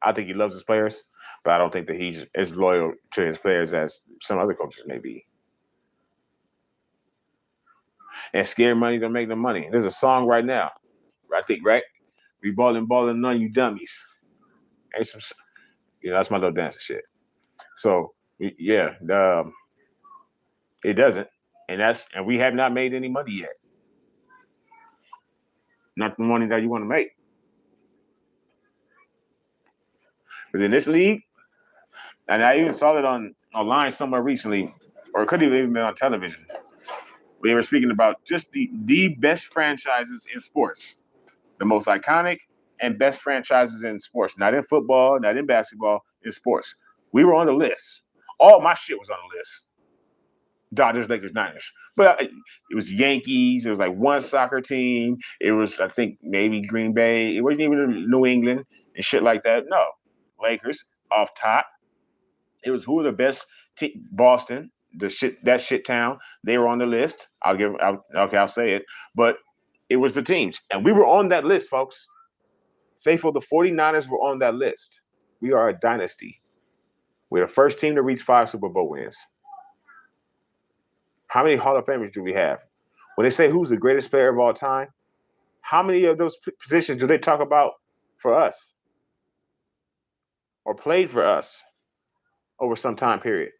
I think he loves his players, but I don't think that he's as loyal to his players as some other coaches may be. And scary money don't make no money. There's a song right now, I think, right? We ballin', none you dummies. Ain't some, that's my little dancing shit. So yeah, it doesn't, and we have not made any money yet. Not the money that you want to make. Because in this league, and I even saw it online somewhere recently, or it could have even been on television. They were speaking about just the best franchises in sports, the most iconic and best franchises in sports, not in football, not in basketball, in sports. We were on the list. All my shit was on the list. Dodgers, Lakers, Niners. But it was Yankees. It was like one soccer team. It was, I think, maybe Green Bay. It wasn't even New England and shit like that. No. Lakers off top. It was who were the best Boston, that shit town. They were on the list. I'll say it. But it was the teams. And we were on that list, folks. Faithful, the 49ers were on that list. We are a dynasty. We're the first team to reach 5 Super Bowl wins. How many Hall of Famers do we have? When they say who's the greatest player of all time, how many of those positions do they talk about for us or played for us over some time period?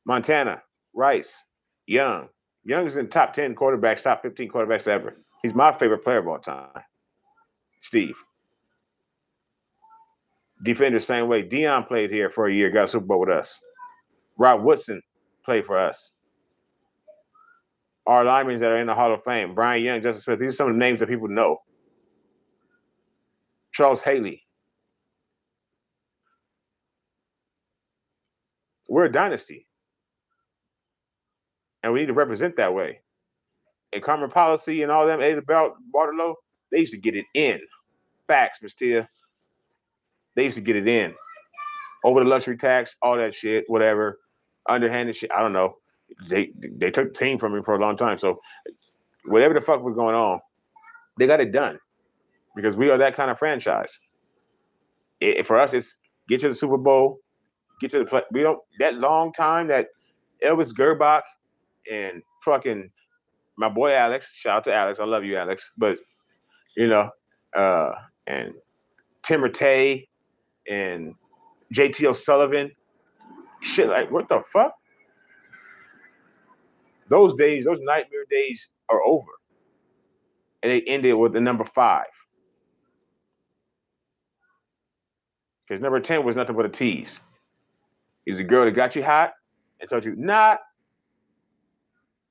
Montana, Rice, Young. Young is in top 10 quarterbacks, top 15 quarterbacks ever. He's my favorite player of all time. Steve. Defender, same way. Dion played here for a year, got a Super Bowl with us. Rob Woodson played for us. Our linemen that are in the Hall of Fame, Brian Young, Justin Smith, these are some of the names that people know. Charles Haley. We're a dynasty. And we need to represent that way. And Carmen Policy and all them, Ada Waterloo, they used to get it in. Facts, Miss Tia. They used to get it in. Over the luxury tax, all that shit, whatever. Underhanded shit, I don't know. They took the team from him for a long time. So whatever the fuck was going on, they got it done. Because we are that kind of franchise. For us, it's get to the Super Bowl, get to the play. We don't, that long time that Elvis Gerbach and fucking my boy Alex, shout out to Alex, I love you, Alex, but and Tim Rattay and JT O'Sullivan, shit, like what the fuck? Those days, those nightmare days are over. And they ended with the number 5. Because number 10 was nothing but a tease. He was a girl that got you hot and told you, nah,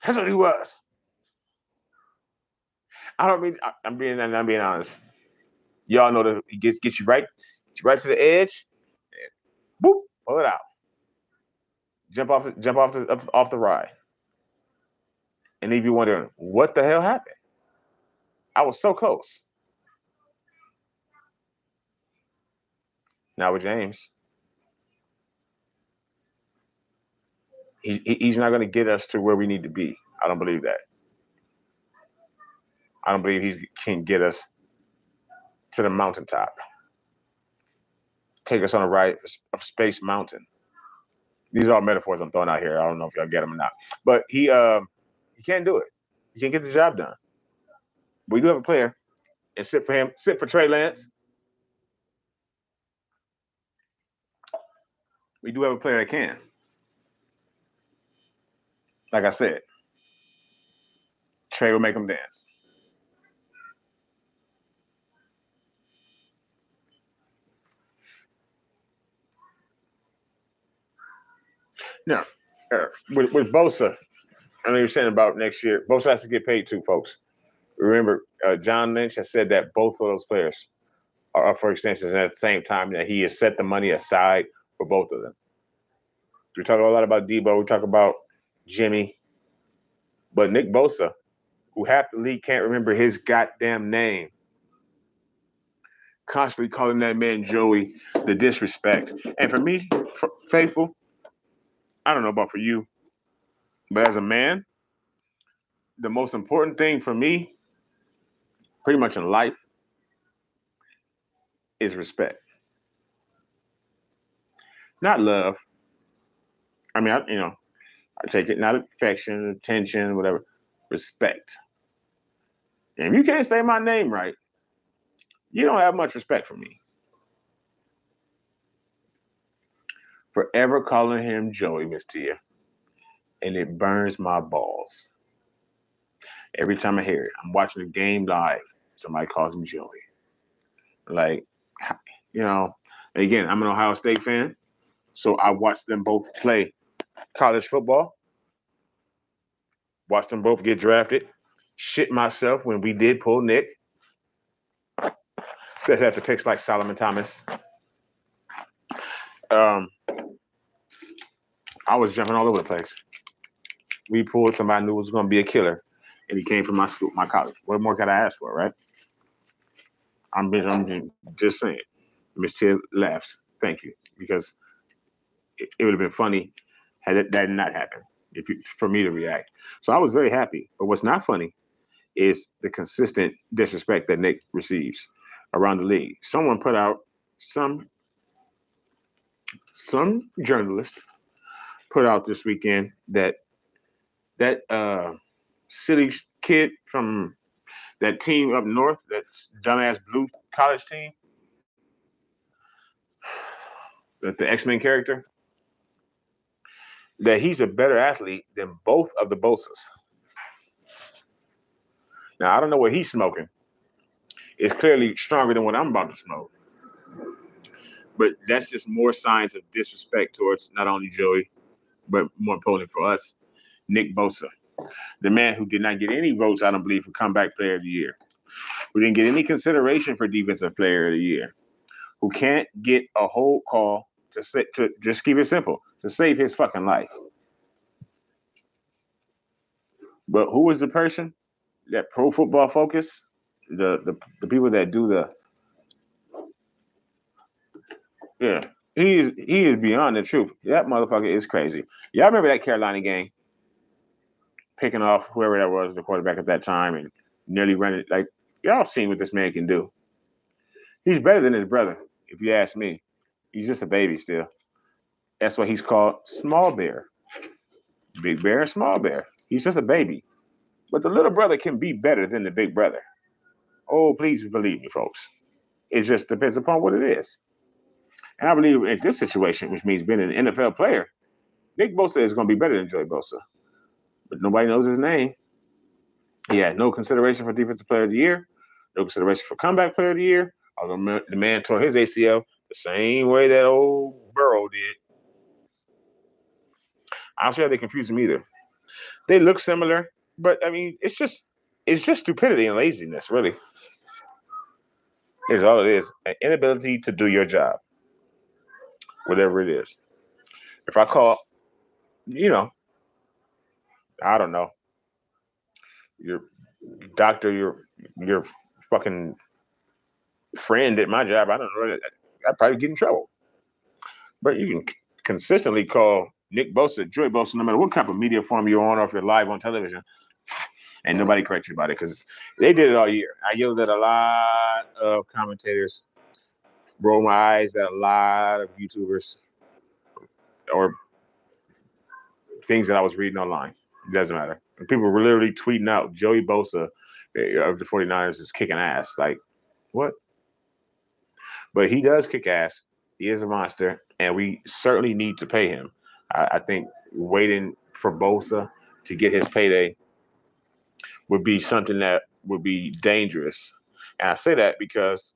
that's what he was. I'm being honest. Y'all know that he gets you right to the edge, and boop, pull it out. Jump off the ride. And leave you wondering, what the hell happened? I was so close. Now with James, he's not going to get us to where we need to be. I don't believe that. I don't believe he can get us to the mountaintop. Take us on a ride of Space Mountain. These are all metaphors I'm throwing out here. I don't know if y'all get them or not. But he can't do it. He can't get the job done. But we do have a player. And sit for Trey Lance. We do have a player that can. Like I said, Trey will make him dance. Now, with Bosa, I know you're saying about next year, Bosa has to get paid too, folks. Remember, John Lynch has said that both of those players are up for extensions, and at the same time that he has set the money aside for both of them. We talk a lot about Debo, we talk about Jimmy, but Nick Bosa, who half the league can't remember his goddamn name, constantly calling that man Joey, the disrespect. And for me, Faithful, I don't know about for you, but as a man, the most important thing for me, pretty much in life, is respect. Not love. I mean, I take it not affection, attention, whatever. Respect. And if you can't say my name right, you don't have much respect for me. Forever calling him Joey, Miss Tia, and it burns my balls every time I hear it. I'm watching a game live. Somebody calls him Joey. Like, you know, again, I'm an Ohio State fan, so I watched them both play college football. Watched them both get drafted. Shit myself when we did pull Nick. That had the picks like Solomon Thomas. Um, I was jumping all over the place. We pulled somebody who knew was going to be a killer, and he came from my school, my college. What more could I ask for, right? I'm just saying. Miss Tia laughs. Thank you, because it would have been funny had that not happened for me to react. So I was very happy. But what's not funny is the consistent disrespect that Nick receives around the league. Someone put out some journalist put out this weekend that silly kid from that team up north, that dumbass blue college team, that the X-Men character, that he's a better athlete than both of the Bosas. Now I don't know what he's smoking. It's clearly stronger than what I'm about to smoke. But that's just more signs of disrespect towards not only Joey, but more importantly for us, Nick Bosa, the man who did not get any votes, I don't believe, for comeback player of the year, who didn't get any consideration for defensive player of the year, who can't get a hold call to just keep it simple, to save his fucking life. But who is the person that Pro Football Focus, the people that do yeah, he is beyond the truth. That motherfucker is crazy. Y'all remember that Carolina game? Picking off whoever that was, the quarterback at that time, and nearly running. Like, y'all seen what this man can do. He's better than his brother, if you ask me. He's just a baby still. That's why he's called Small Bear. Big Bear and Small Bear. He's just a baby. But the little brother can be better than the big brother. Oh, please believe me, folks. It just depends upon what it is. And I believe in this situation, which means being an NFL player, Nick Bosa is going to be better than Joey Bosa. But nobody knows his name. He had no consideration for Defensive Player of the Year, no consideration for Comeback Player of the Year, although the man tore his ACL the same way that old Burrow did. I don't see how they confuse him either. They look similar, but I mean, it's just stupidity and laziness, really. Is all it is. An inability to do your job, whatever it is. If I call, I don't know, your doctor, your fucking friend at my job, I don't know, I'd probably get in trouble. But you can consistently call Nick Bosa, Joey Bosa, no matter what type of media form you're on or if you're live on television, and nobody corrects you about it because they did it all year. I yelled at a lot of commentators, rolled my eyes at a lot of YouTubers or things that I was reading online. It doesn't matter. And people were literally tweeting out Joey Bosa of the 49ers is kicking ass. Like, what? But he does kick ass. He is a monster, and we certainly need to pay him. I think waiting for Bosa to get his payday would be something that would be dangerous. And I say that because,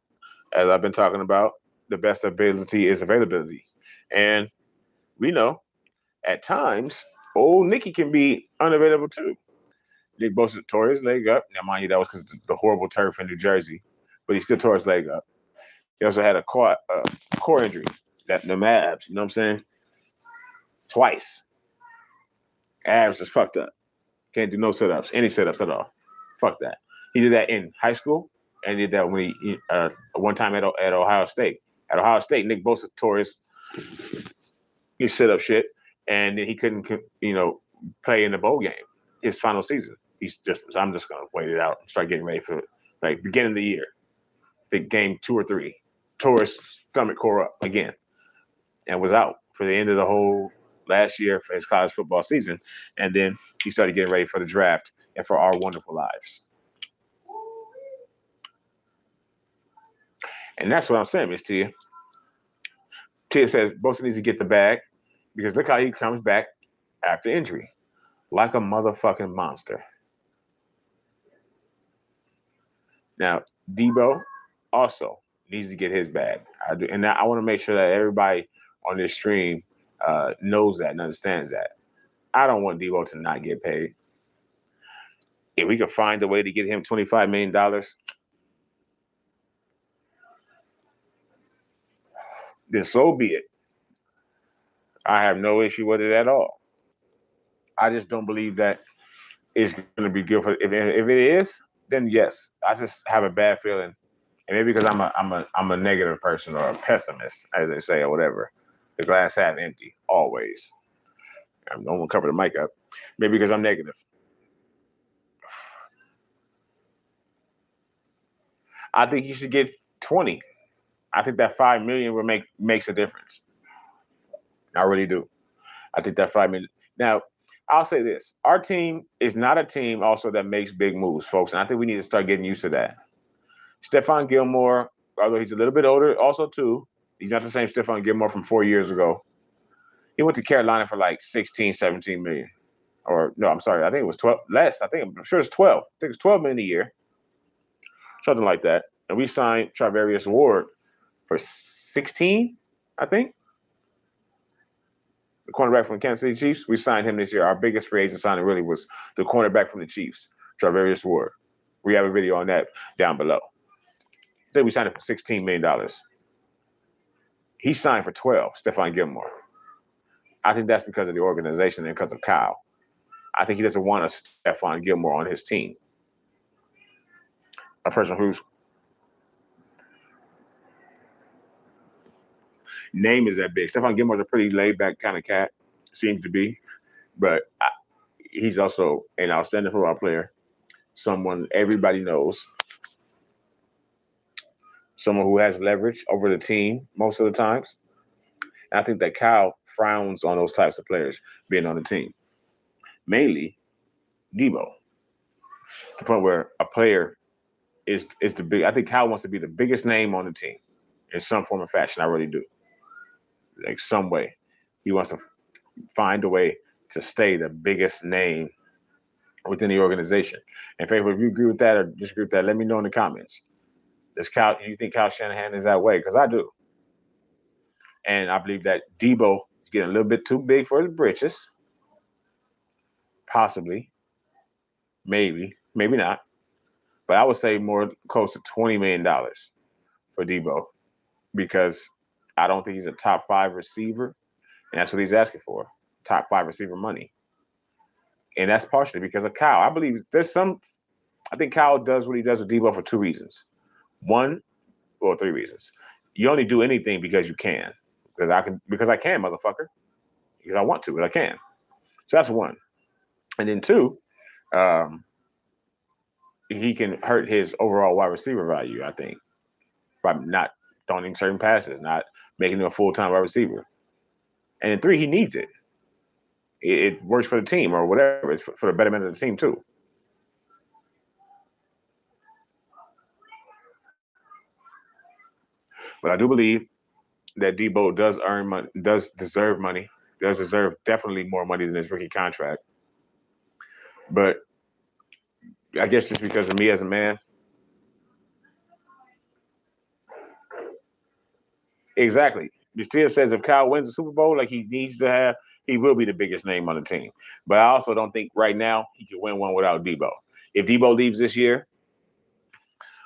as I've been talking about, the best ability is availability. And we know at times, old Nicky can be unavailable too. Nick Bosa tore his leg up. Now, mind you, that was because of the horrible turf in New Jersey, but he still tore his leg up. He also had a core injury, the abs, you know what I'm saying? Twice. Abs is fucked up. Can't do no sit-ups, any sit-ups at all. Fuck that. He did that in high school and did that when he one time at Ohio State. At Ohio State, Nick Bosa tore his sit-up shit, and then he couldn't play in the bowl game his final season. I'm just gonna wait it out and start getting ready for like beginning of the year. Big game 2 or 3. Tore his stomach core up again and was out for the end of the whole last year for his college football season. And then he started getting ready for the draft and for our wonderful lives. And that's what I'm saying, Miss Tia. Tia says Bosa needs to get the bag because look how he comes back after injury. Like a motherfucking monster. Now, Debo also needs to get his bag. And I want to make sure that everybody on this stream knows that and understands that. I don't want Debo to not get paid. If we could find a way to get him $25 million, then so be it. I have no issue with it at all. I just don't believe that it's going to be good for. If it is, then yes. I just have a bad feeling, and maybe because I'm a negative person or a pessimist, as they say, or whatever. The glass half empty, always. I don't want to cover the mic up. Maybe because I'm negative. I think you should get 20. I think that $5 million makes a difference. I really do. I think that $5 million. Now, I'll say this: our team is not a team also that makes big moves, folks, and I think we need to start getting used to that. Stephon Gilmore, although he's a little bit older, also too, he's not the same Stephon Gilmore from 4 years ago. He went to Carolina for like 16, 17 million. Or no, I'm sorry, I think it was 12 less. I'm sure it's 12. I think it's 12 million a year. Something like that. And we signed Charvarius Ward for 16, I think. The cornerback from the Kansas City Chiefs. We signed him this year. Our biggest free agent signing really was the cornerback from the Chiefs, Charvarius Ward. We have a video on that down below. I think we signed him for $16 million. He signed for 12, Stephon Gilmore. I think that's because of the organization and because of Kyle. I think he doesn't want a Stephon Gilmore on his team. A person whose name is that big. Stephon Gilmore's a pretty laid-back kind of cat, seems to be. But he's also an outstanding football player, someone everybody knows, someone who has leverage over the team most of the times. And I think that Kyle frowns on those types of players being on the team. Mainly Debo. The point where a player is the big. I think Kyle wants to be the biggest name on the team in some form or fashion. I really do. Like some way. He wants to find a way to stay the biggest name within the organization. And if you agree with that or disagree with that, let me know in the comments. You think Kyle Shanahan is that way? Because I do. And I believe that Debo is getting a little bit too big for his britches. Possibly. Maybe not. But I would say more close to $20 million for Debo because I don't think he's a top 5 receiver. And that's what he's asking for. Top 5 receiver money. And that's partially because of Kyle. I believe I think Kyle does what he does with Debo for 2 reasons. 3 reasons. You only do anything because you can. Because I can, motherfucker. Because I want to, but I can. So that's 1. And then 2, he can hurt his overall wide receiver value, I think, by not throwing certain passes, not making him a full-time wide receiver. And then 3, he needs it. It works for the team or whatever. It's for the betterment of the team, too. But I do believe that Debo does earn money, does deserve money, does deserve definitely more money than his rookie contract. But I guess just because of me as a man. Exactly. Justia says if Kyle wins the Super Bowl like he needs to have, he will be the biggest name on the team. But I also don't think right now he can win one without Debo. If Debo leaves this year,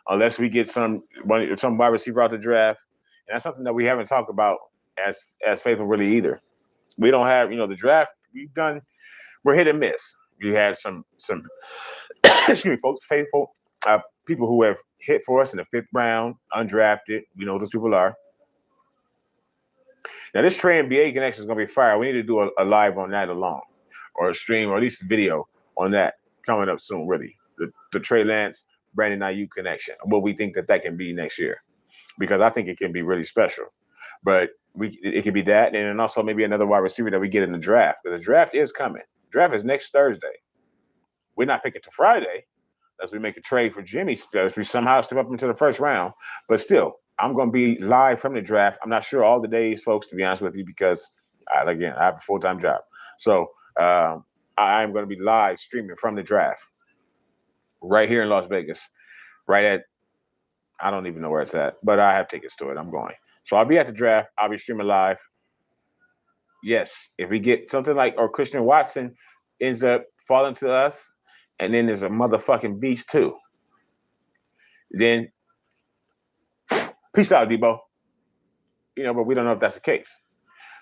unless we get some wide receiver out the draft, and that's something that we haven't talked about as faithful really either. We don't have, the draft we're hit and miss. We had some excuse me, folks, faithful people who have hit for us in the 5th round, undrafted. We know who those people are. Now, this Trey NBA connection is going to be fire. We need to do a live on that alone, or a stream, or at least a video on that coming up soon, really. The Trey Lance, Brandon Ayuk connection, what we think that can be next year. Because I think it can be really special. But it could be that, and then also maybe another wide receiver that we get in the draft. Because the draft is coming. The draft is next Thursday. We're not picking to Friday, as we make a trade for Jimmy, as we somehow step up into the 1st round. But still, I'm going to be live from the draft. I'm not sure all the days, folks, to be honest with you, because, again, I have a full-time job. So I'm going to be live streaming from the draft right here in Las Vegas, right at, I don't even know where it's at, but I have tickets to it. I'm going. So I'll be at the draft. I'll be streaming live. Yes, if we get something like, or Christian Watson ends up falling to us, and then there's a motherfucking beast too, then peace out, Debo. But we don't know if that's the case.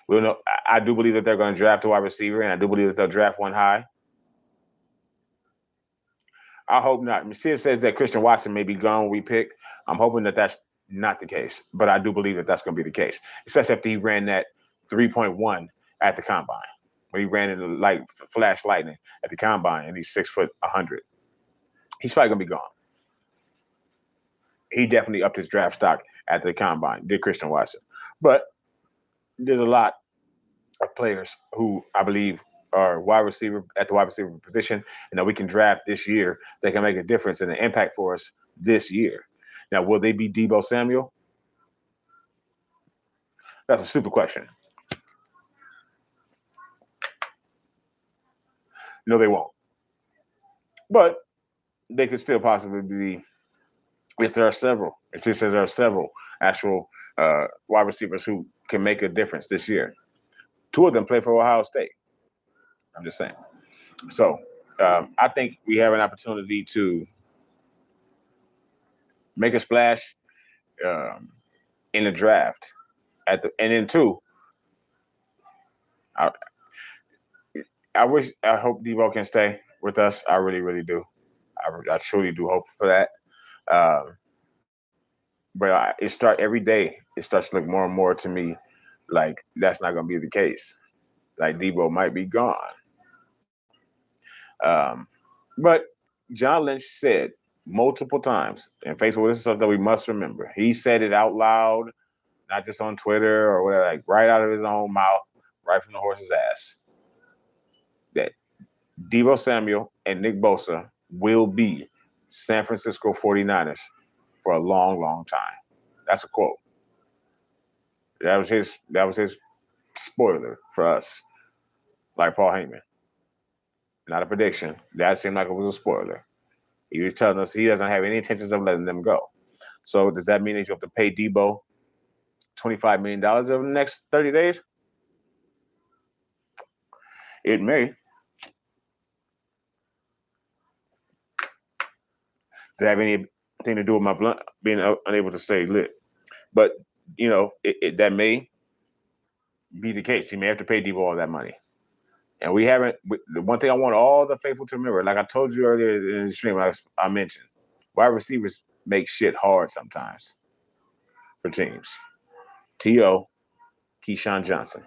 We don't know. I do believe that they're going to draft a wide receiver, and I do believe that they'll draft one high. I hope not. Messiah says that Christian Watson may be gone when we pick. I'm hoping that that's not the case, but I do believe that that's going to be the case, especially after he ran that 3.1 at the combine. When he ran in the flash lightning at the combine, and he's 6 foot 100. He's probably going to be gone. He definitely upped his draft stock at the combine, did Christian Watson. But there's a lot of players who I believe are at the wide receiver position, and that we can draft this year that can make a difference and an impact for us this year. Now, will they be Deebo Samuel? That's a stupid question. No, they won't. But they could still possibly be, if there are several. It just says there are several actual wide receivers who can make a difference this year. 2 of them play for Ohio State. I'm just saying. So I think we have an opportunity to make a splash in the draft. And then 2, I hope Deebo can stay with us. I really, really do. I truly do hope for that. But every day, it starts to look more and more to me like that's not going to be the case. Like Deebo might be gone. But John Lynch said multiple times, and Facebook, this is something that we must remember. He said it out loud, not just on Twitter or whatever, like right out of his own mouth, right from the horse's ass, that Deebo Samuel and Nick Bosa will be San Francisco 49ers for a long, long time. That's a quote. That was his spoiler for us, like Paul Heyman. Not a prediction. That seemed like it was a spoiler. He was telling us he doesn't have any intentions of letting them go. So does that mean that you have to pay Deebo $25 million over the next 30 days? It may. Does it have anything to do with my blunt being unable to stay lit? But, that may be the case. He may have to pay Deebo all that money. And we haven't. The one thing I want all the faithful to remember, like I told you earlier in the stream, I mentioned, wide receivers make shit hard sometimes for teams. T.O. Keyshawn Johnson.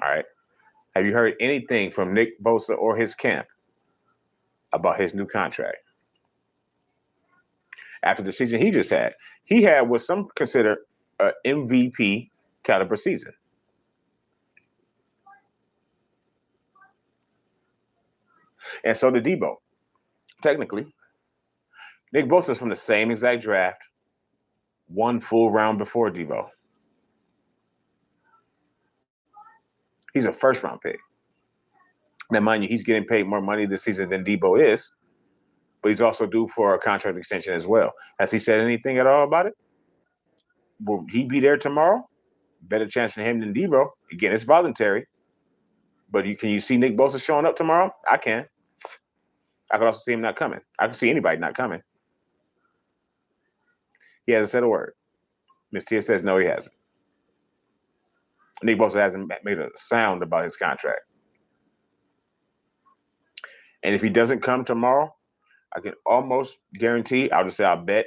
All right. Have you heard anything from Nick Bosa or his camp about his new contract? After the season he just had, he had what some consider an MVP caliber season. And so did Deebo. Technically, Nick Bosa is from the same exact draft, 1 full round before Deebo. He's a 1st-round pick. Now, mind you, he's getting paid more money this season than Deebo is, but he's also due for a contract extension as well. Has he said anything at all about it? Will he be there tomorrow? Better chance for him than Deebo. Again, it's voluntary. But can you see Nick Bosa showing up tomorrow? I can. I could also see him not coming. I can see anybody not coming. He hasn't said a word. Ms. Tia says no, he hasn't. Nick Bosa hasn't made a sound about his contract. And if he doesn't come tomorrow, I can almost guarantee, I'll just say I'll bet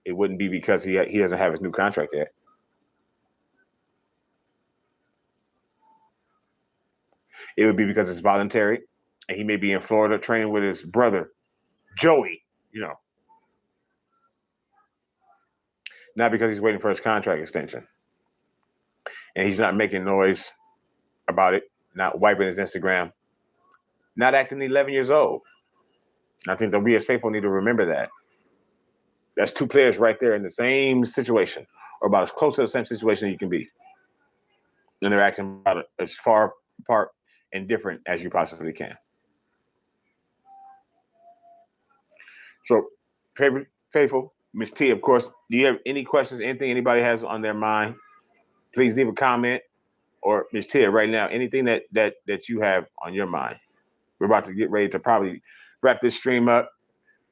it wouldn't be because he doesn't have his new contract yet. It would be because it's voluntary, and he may be in Florida training with his brother, Joey, not because he's waiting for his contract extension. And he's not making noise about it, not wiping his Instagram, not acting 11 years old. And I think that we as faithful need to remember that. That's two players right there in the same situation, or about as close to the same situation you can be. And they're acting about as far apart and different as you possibly can. So, faithful, Ms. T, of course, do you have any questions, anything anybody has on their mind? Please leave a comment, or Ms. T, right now, anything that you have on your mind. We're about to get ready to probably wrap this stream up,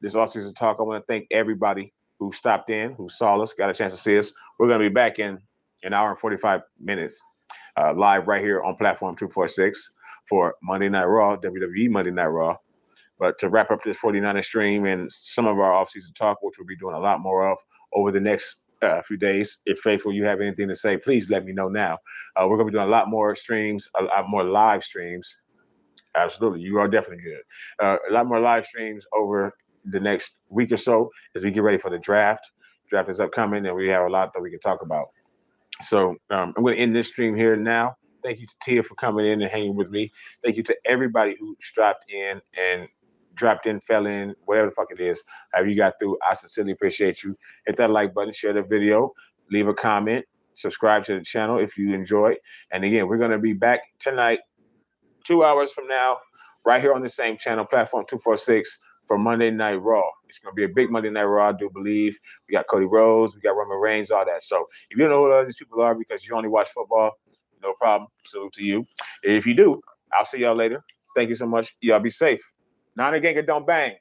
this off-season talk. I want to thank everybody who stopped in, who saw us, got a chance to see us. We're going to be back in an hour and 45 minutes live right here on Platform 246 for Monday Night Raw, WWE Monday Night Raw. But to wrap up this 49er stream and some of our off-season talk, which we'll be doing a lot more of over the next few days. If Faithful, you have anything to say, please let me know now. We're going to be doing a lot more streams, a lot more live streams. Absolutely. You are definitely good. A lot more live streams over the next week or so as we get ready for the draft. Draft is upcoming, and we have a lot that we can talk about. So I'm going to end this stream here now. Thank you to Tia for coming in and hanging with me. Thank you to everybody who dropped in, fell in, whatever the fuck it is. However you got through, I sincerely appreciate you. Hit that like button, share the video, leave a comment, subscribe to the channel if you enjoy. And again, we're going to be back tonight, 2 hours from now, right here on the same channel, Platform 246, for Monday Night Raw. It's going to be a big Monday Night Raw, I do believe. We got Cody Rhodes, we got Roman Reigns, all that. So if you don't know who all these people are because you only watch football, no problem. Salute to you. If you do, I'll see y'all later. Thank you so much. Y'all be safe. Niner Gang, don't bang.